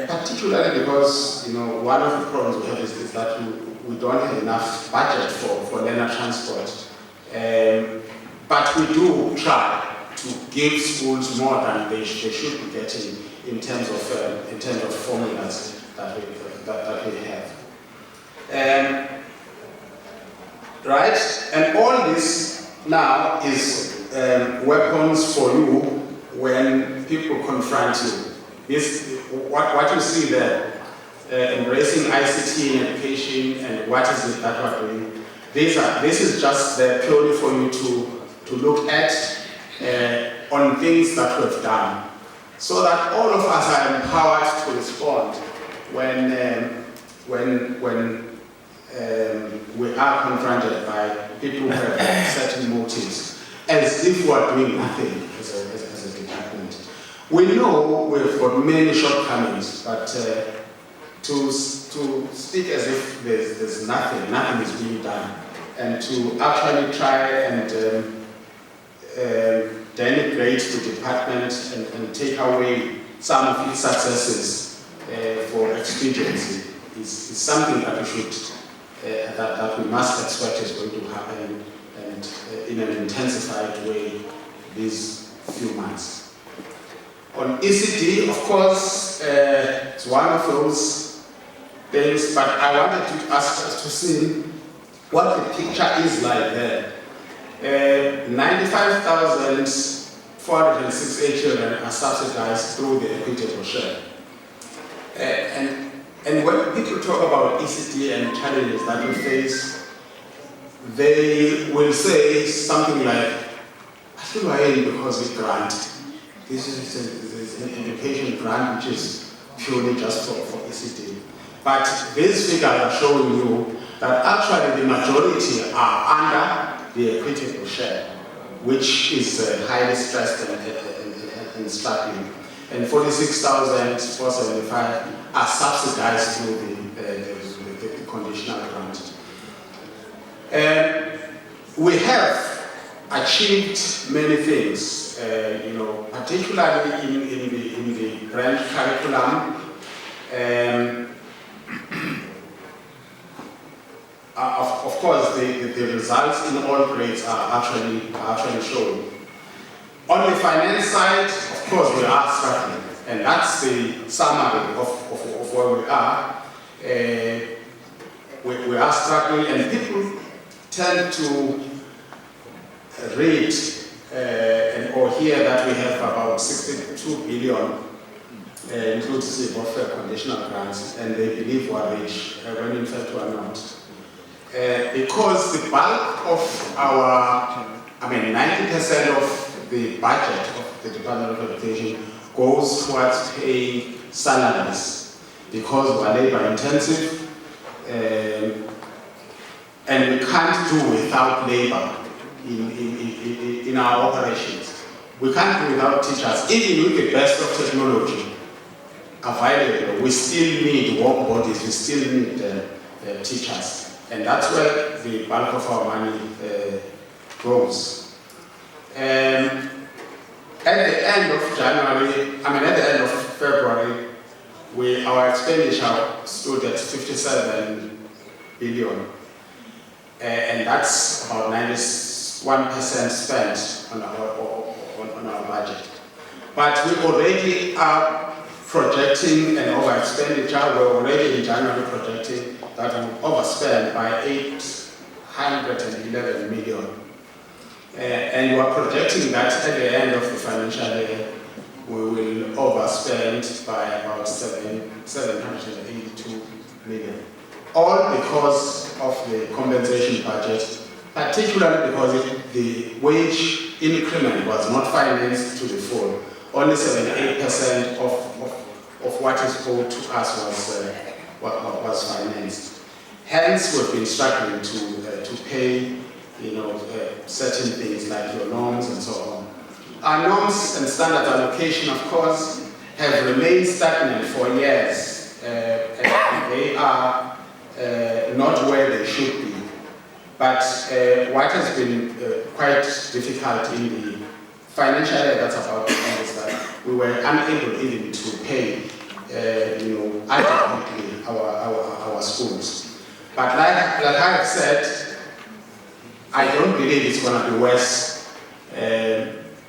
particularly because, you know, one of the problems we have is that we don't have enough budget for learner transport. But we do try to give schools more than they should be getting in terms of formulas that we have. Right, and all this now is weapons for you when people confront you. This, what you see there, embracing ICT in education, and what is it that we're doing. This is just there purely for you to look at on things that we've done, so that all of us are empowered to respond when we are confronted by people who have certain motives, as if we are doing nothing as a department. We know we've got many shortcomings, but to speak as if there's nothing is being done, and to actually try and denigrate the department and take away some of its successes for expediency is something that we should, that we must expect is going to happen, and in an intensified way these few months. On ECD, of course, it's one of those things, but I wanted to ask us to see what the picture is like there. 95,468 children are subsidized through the equitable share. And when people talk about ECD and challenges that we face, they will say something like, I feel I because we grant. This is an education grant which is purely just for ECD. But these figures are showing you that actually the majority are under the equitable share, which is highly stressed and struggling. And 46,475 are subsidized through the conditional grant. We have achieved many things, you know, particularly in the branch curriculum. Of course, the results in all grades are actually shown. On the finance side, of course, we are struggling, and that's the summary of where we are. We are struggling, and people tend to read or hear that we have about 62 billion inclusive of conditional grants, and they believe we are rich, when in fact we are not. Because the bulk of our, 90% of the budget of the Department of Education goes towards paying salaries because we are labor intensive and we can't do without labor in our operations. We can't do without teachers. Even with the best of technology available, we still need work bodies, we still need teachers. And that's where the bulk of our money goes. At the end of January, at the end of February, our expenditure stood at 57 billion. And that's about 91% spent on our budget. But we already are projecting an over expenditure. We're already in January projecting that we overspend by 811 million. And we are projecting that at the end of the financial year, we will overspend by about 782 million. All because of the compensation budget, particularly because the wage increment was not financed to the full. Only 78% of what is owed to us was financed. Hence, we've been struggling to pay, certain things like your norms and so on. Our norms and standard allocation, of course, have remained stagnant for years, and they are not where they should be. But what has been quite difficult in the financial year that's about to end is that we were unable even to pay, adequately our schools. But like I have said, I don't believe it's going to be worse.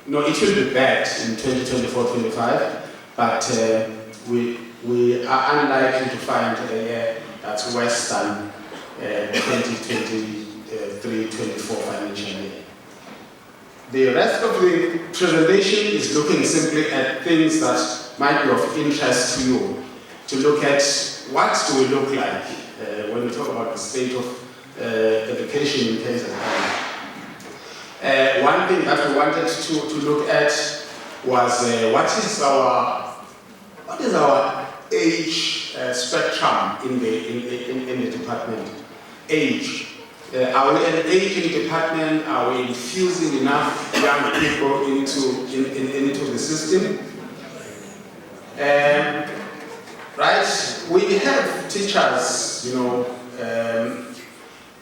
No, it will be bad in 2024-25, but we are unlikely to find a year that's worse than 2023-24 financial year. The rest of the presentation is looking simply at things that might be of interest to you, to look at what do we look like when we talk about the state of education in KZN. One thing that we wanted to look at was what is our age spectrum in the department. Age. Are we an aging department? Are we infusing enough young people into the system? Right? We have teachers,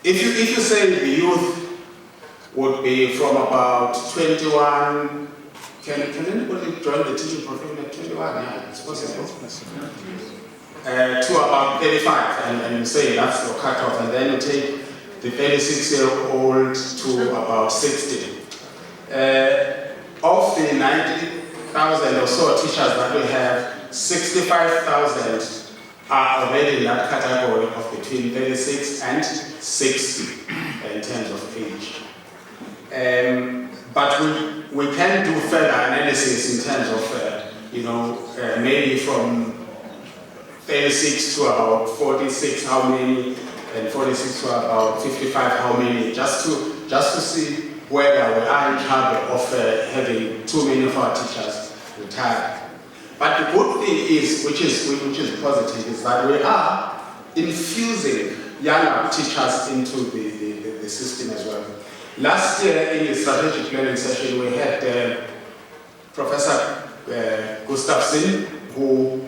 if you say the youth would be from about 21, can anybody join the teaching profession at 21? Yeah, it's possible. To about 35, and you say that's your cutoff, and then you take the 36-year-old to about 60. Of the 90,000 or so teachers that we have, 65,000 are already in that category of between 36 and 60 in terms of age. But we can do further analysis in terms of, maybe from 36 to about 46, how many, and 46 to about 55, how many, just to see whether we are in trouble of having too many of our teachers retire. But the good thing is, which is positive, is that we are infusing younger teachers into the system as well. Last year in the strategic planning session, we had Professor Gustafsson, who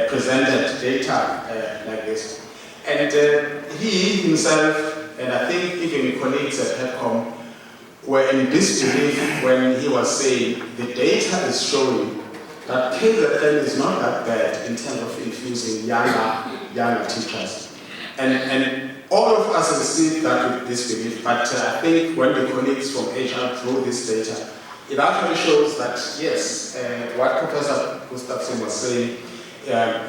presented data like this. And he himself, and I think even colleagues at HEDCOM, were in disbelief when he was saying the data is showing that KZN is not that bad in terms of infusing younger teachers. And all of us received that with disbelief, but I think when the colleagues from HR drew this data, it actually shows that, yes, what Professor Gustafsson was saying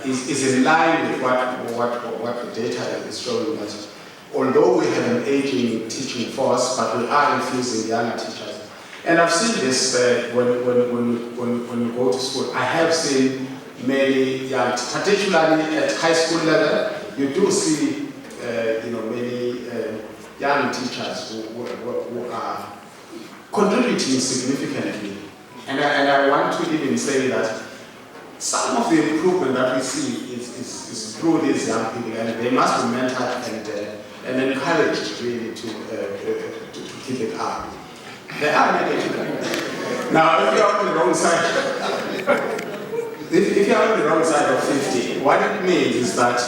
is in line with what the data is showing, that although we have an aging teaching force, but we are infusing younger teachers. And I've seen this when we go to school. I have seen many young, particularly at high school level, you do see many young teachers who contributing significantly. And I want to even say that some of the improvement that we see is through these young people, and they must be mentored and encouraged really to keep it up. They are negative. Now, if you're on the wrong side, if you're on the wrong side of 50, what it means is that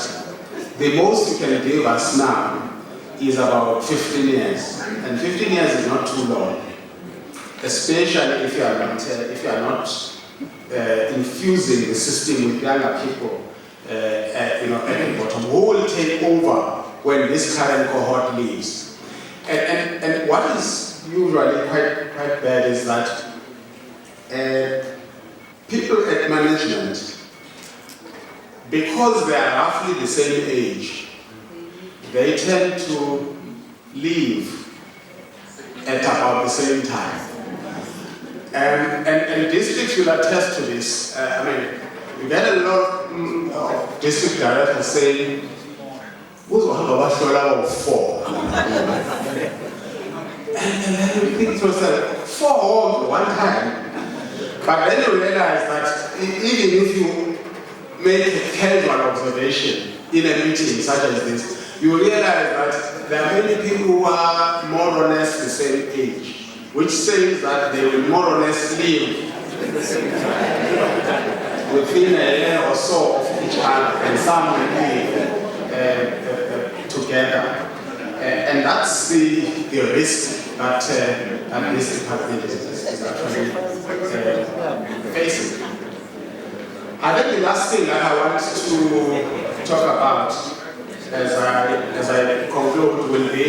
the most you can give us now is about 15 years, and 15 years is not too long, especially if you are not infusing the system with younger people, at the bottom, who will take over when this current cohort leaves. And what is usually quite bad is that people at management, because they are roughly the same age, they tend to leave at about the same time. And districts will attest to this. I mean, you get a lot of district directors saying, who's about 4? And then you think to yourself, 4 all at one time. But then you realize that even if you make a casual observation in a meeting such as this, you realize that there are many people who are more or less the same age, which says that they will more or less live within a year or so of each other, and some will live together. And that's the risk that this department is actually facing. I think the last thing that I want to talk about as I conclude will be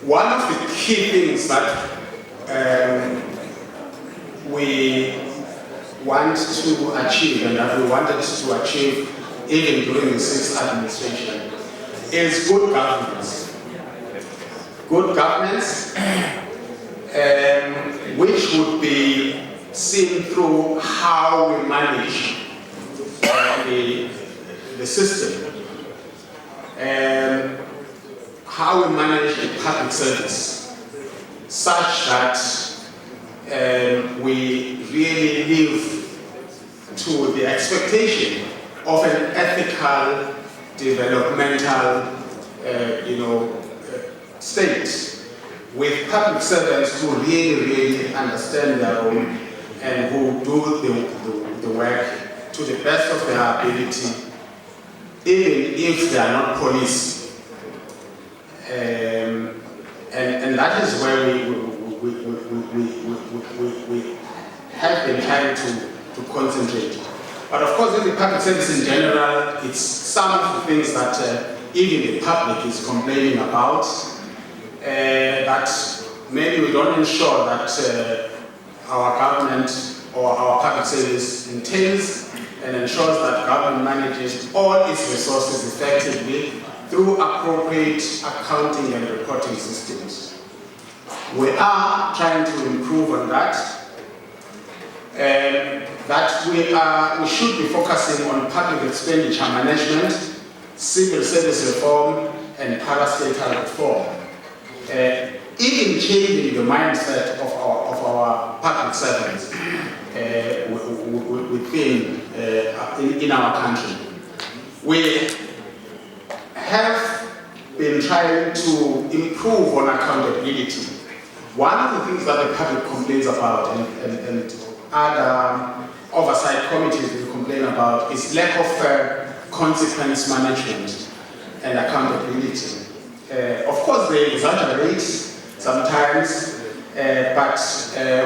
one of the key things that we want to achieve, and that we wanted to achieve even during the 6th administration, is good governance. Good governance, which would be seen through how we manage the system, how we manage the public service, such that we really live to the expectation of an ethical, developmental, state, with public servants who really understand their role and who do the work to the best of their ability, even if they are not police. And that is where we have been trying to concentrate. But of course, in the public service in general, it's some of the things that even the public is complaining about, that maybe we don't ensure that our government or our public service entails and ensures that government manages all its resources effectively through appropriate accounting and reporting systems. We are trying to improve on that. That we should be focusing on public expenditure management, civil service reform, and parastatal reform. Even changing the mindset of our public servants in our country. We have been trying to improve on accountability. One of the things that the public complains about and other oversight committees will complain about is lack of consequence management and accountability. Of course, they exaggerate sometimes, but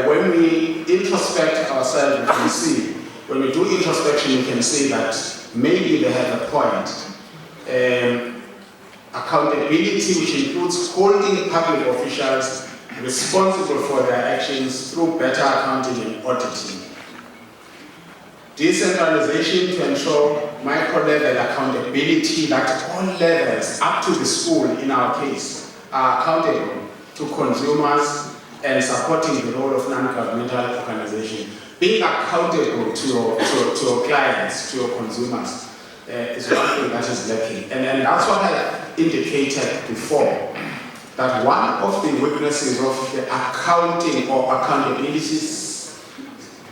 when we introspect ourselves, we can see, when we do introspection, we can see that maybe they have a point. Accountability, which includes holding public officials responsible for their actions through better accounting and auditing. Decentralization to ensure micro-level accountability, that all levels up to the school in our case are accountable to consumers and supporting the role of non-governmental organizations. Being accountable to your clients, to your consumers, is one thing that is lacking. And that's what I indicated before. that one of the weaknesses of the accounting or accountability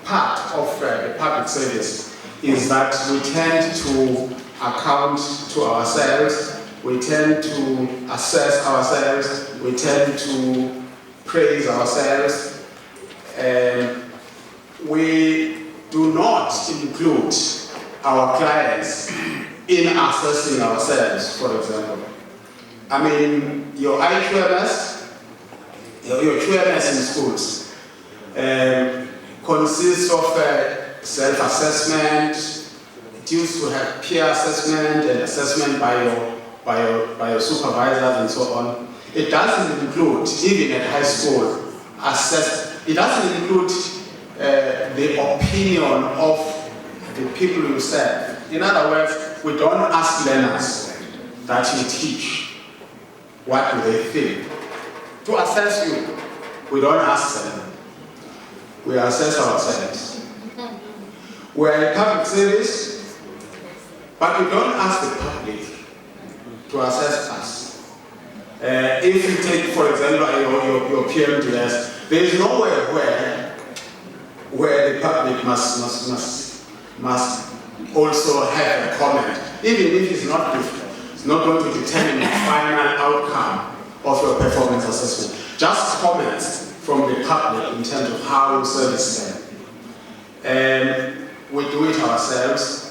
part of the public service is that we tend to account to ourselves, we tend to assess ourselves, we tend to praise ourselves, and we do not include our clients in assessing ourselves, for example. I mean, your IQMS, your QMS in schools consists of self-assessment. It used to have peer assessment and assessment by your supervisors and so on. It doesn't include, even at high school, it doesn't include the opinion of the people you serve. In other words, we don't ask learners that you teach what do they think. To assess you, we don't ask them. We assess ourselves. We're a public service, but we don't ask the public to assess us. If you take, for example, your PMDS, there is nowhere where the public must also have a comment, even if it's not different. It's not going to determine the final outcome of your performance assessment. Just comments from the public in terms of how you service them. And we do it ourselves.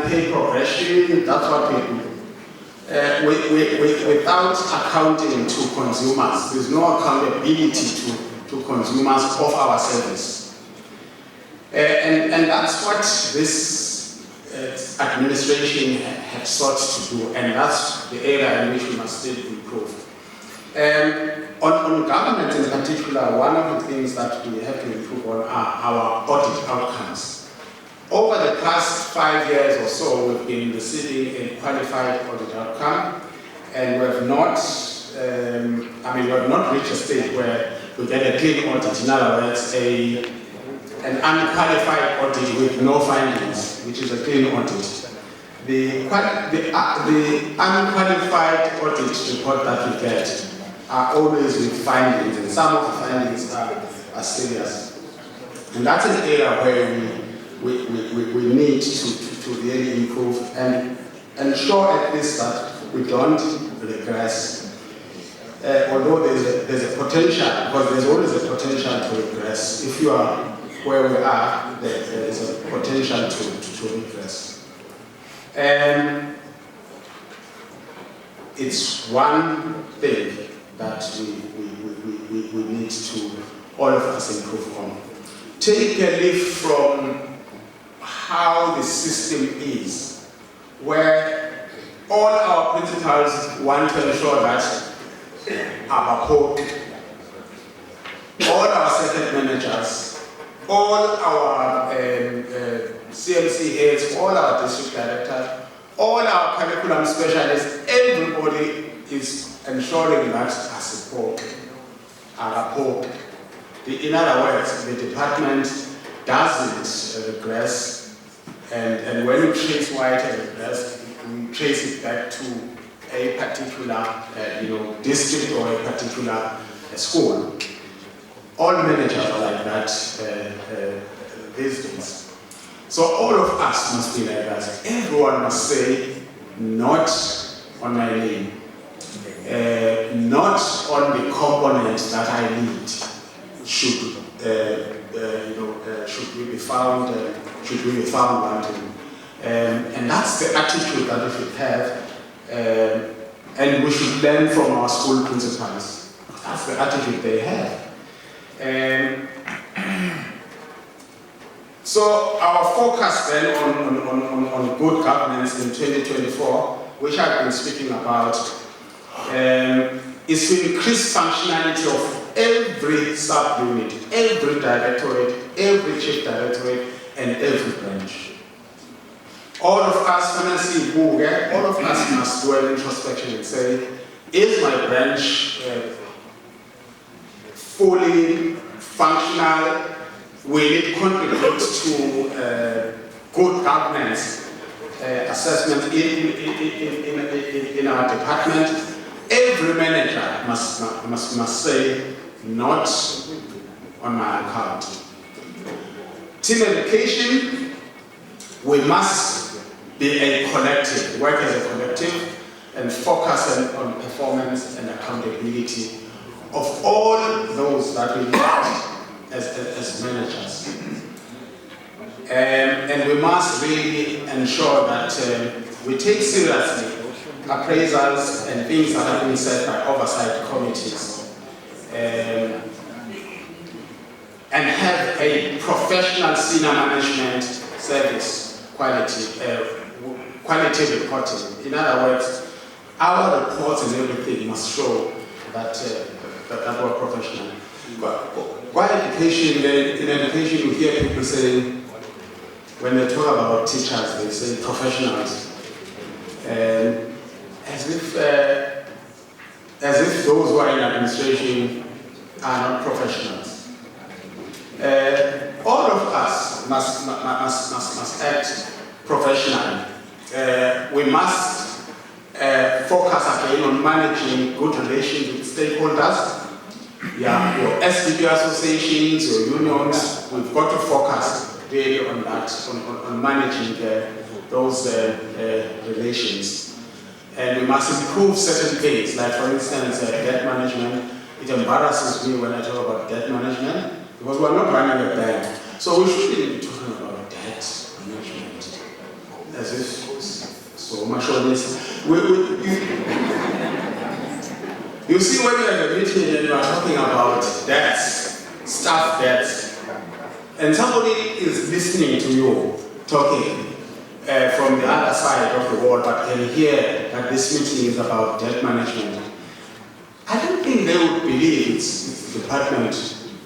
Pay progression, that's what we do. Without accounting to consumers, there's no accountability to consumers of our service. And that's what this administration had sought to do, and that's the area in which we must still improve. On government in particular, one of the things that we have to improve on are our audit outcomes. Over the past 5 years or so, we've been receiving a qualified audit outcome, and we have not reached a stage where we get a clean audit. In other words, an unqualified audit with no findings, which is a clean audit. The unqualified audit report that we get are always with findings, and some of the findings are serious. And that's an area where we need to really improve and ensure at least that we don't regress. Although there's a potential, because there's always a potential to regress. If you are where we are, there is a potential to regress. And it's one thing that we need to, all of us, improve on. Take a leaf from how the system is, where all our principals want to ensure that our port, all our circuit managers, all our CMC heads, all our district directors, all our curriculum specialists, everybody is ensuring that our support, our rapport. In other words, the department doesn't regress, and when you trace why it regress, we trace it back to a particular district or a particular school. All managers are like that these days. So all of us must be like that. Everyone must say, not on my name, not on the component that I need. Should we be found wanting? And that's the attitude that we should have, and we should learn from our school principals. That's the attitude they have. So our focus then on good governance in 2024, which I've been speaking about, is to increase functionality of every subunit, every directorate, every chief directorate, and every branch. All of us, when I see all of us must do an introspection and say, is my branch fully functional? Will it contribute to good governance assessment in our department, every manager must say, not on my account. Team education, we must be a collective, work as a collective, and focus on performance and accountability of all those that we need as managers. And we must really ensure that we take seriously appraisals and things that have been set by oversight committees, and have a professional senior management service quality reporting. In other words, our reports and everything must show that that we're professional. Why education? In education, you hear people saying, when they talk about teachers, they say professionals, as if those who are in administration are not professionals. All of us must act professionally. We must focus again on managing good relations with stakeholders. Yeah, your SDP associations, your unions, we've got to focus really on that, on managing those relations. And we must improve certain things, like for instance, debt management. It embarrasses me when I talk about debt management, because we're not running a bank. So we shouldn't be talking about debt management as if so much on this. You see, when you're in a meeting and you are talking about debts, staff debts, and somebody is listening to you talking from the other side of the world, but can hear that this meeting is about debt management, I don't think they would believe it's the Department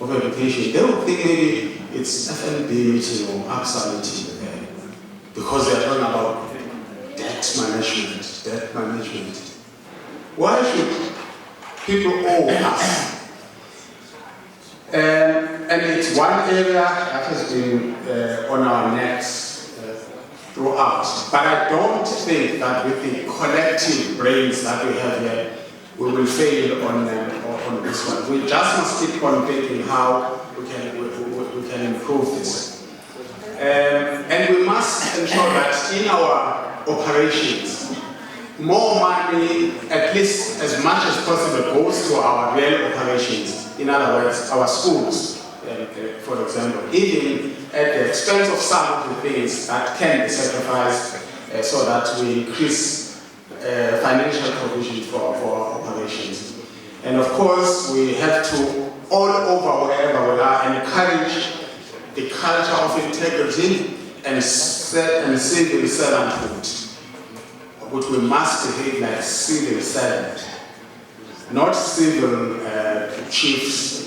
of Education. They would think maybe it's FNB meeting or AXA meeting, because they're talking about debt management. Why should people owe us? And it's one area that has been on our necks throughout. But I don't think that with the collective brains that we have here, we will fail on this one. We just must keep on thinking how we can improve this. And we must ensure that in our operations, more money, at least as much as possible, goes to our real operations. In other words, our schools, for example, even at the expense of some of the things that can be sacrificed so that we increase financial provision for our operations. And of course, we have to, all over wherever we are, encourage the culture of integrity and civil servanthood, which we must behave like civil servants, not civil chiefs.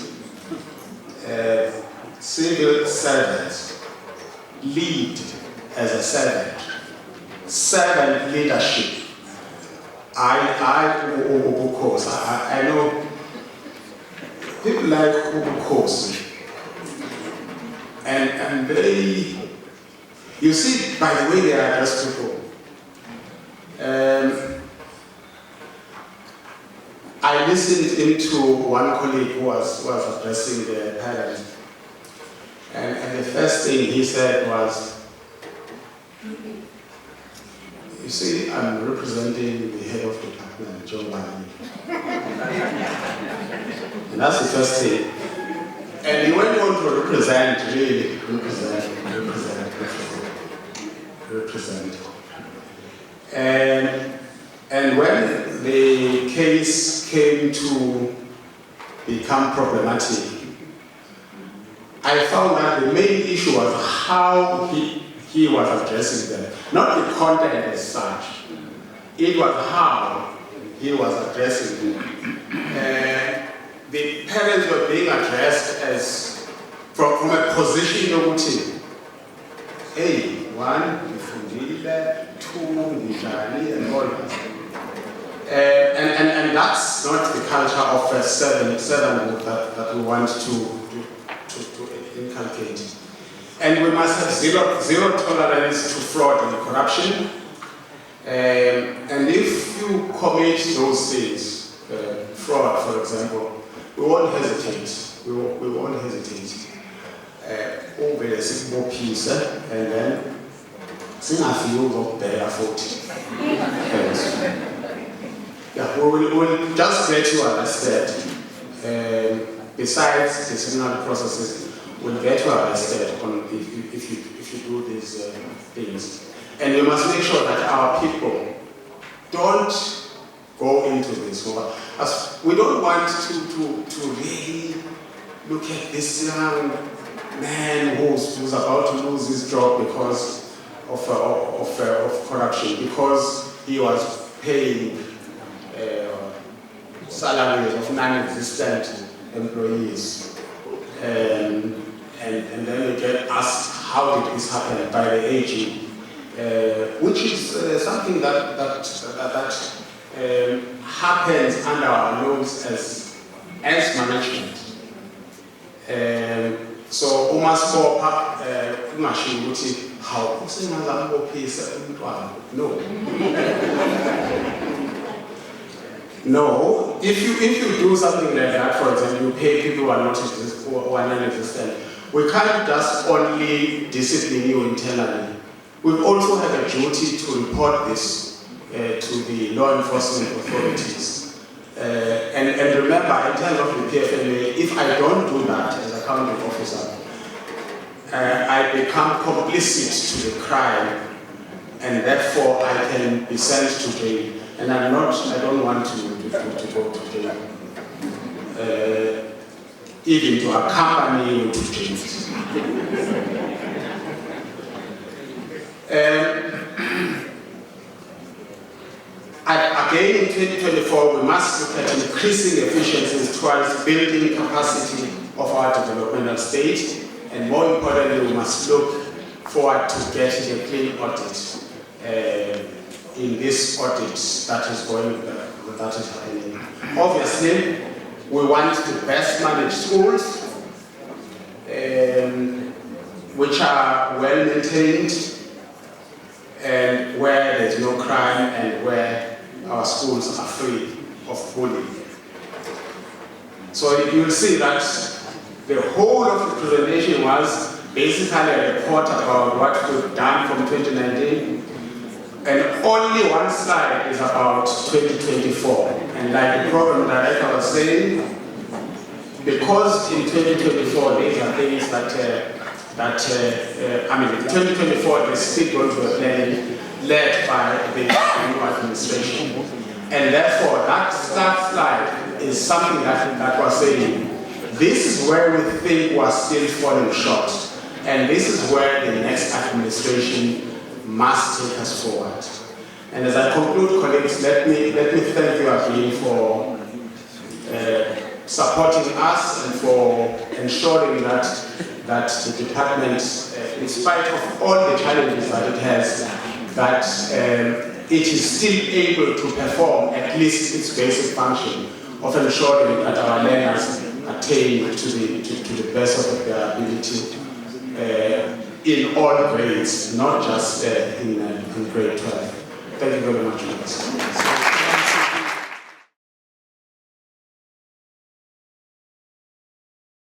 Civil servants lead as a servant. Servant leadership. I know people like Ubukhosi, and they, you see, by the way they address people. I listened into one colleague who was addressing the parents, and the first thing he said was, you see, I'm representing the head of the department, John Maharani. And that's the first thing. And he went on to represent. And when the case came to become problematic, I found that the main issue was how he was addressing them, not the content as such. It was how he was addressing them. The parents were being addressed as from a position of team. Hey, one, two, and all that. And that's not the culture of servanthood that we want to inculcate. And we must have zero tolerance to fraud and corruption. And if you commit those things, fraud, for example, we won't hesitate. We won't hesitate. Over the simple piece, and then sing a few of better 40. Yeah, we'll just get you arrested. Besides the signal processes, we'll get you arrested if you do these things. And we must make sure that our people don't go into this. As we don't want to really look at this young man who's about to lose his job because of corruption, because he was paying salaries of non-existent employees. And then we get asked, how did this happen by the AG? Which is something that happens under our nose as management. So umasko ungashiwo ukuthi how usengaza ukuphisa umntwana. No, if you do something like that, for example, you pay people who are non-existent, we can't just only discipline you internally. We also have a duty to report this to the law enforcement authorities. And remember, in terms of the PFMA, if I don't do that as a county officer, I become complicit to the crime, and therefore I can be sent to jail. And I don't want to go to jail. Even to accompany you to jail. Again, in 2024, we must look at increasing efficiencies towards building capacity of our developmental state, and more importantly, we must look forward to getting a clean audit in this audit that is happening. Obviously, we want to best manage schools which are well maintained, and where there's no crime, and where our schools are free of bullying. So you'll see that the whole of the presentation was basically a report about what we've done from 2019, and only one slide is about 2024. And like the program director was saying, because in 2024 these are things in 2024 the state going to a planning led by the new administration. And therefore that slide is something that was saying, this is where we think we are still falling short, and this is where the next administration must take us forward. And as I conclude, colleagues, let me thank you again for supporting us and for ensuring that the department, in spite of all the challenges that it has, that it is still able to perform at least its basic function of ensuring that our learners attain to the best of their ability in all grades, not just in grade 12. Thank you very much.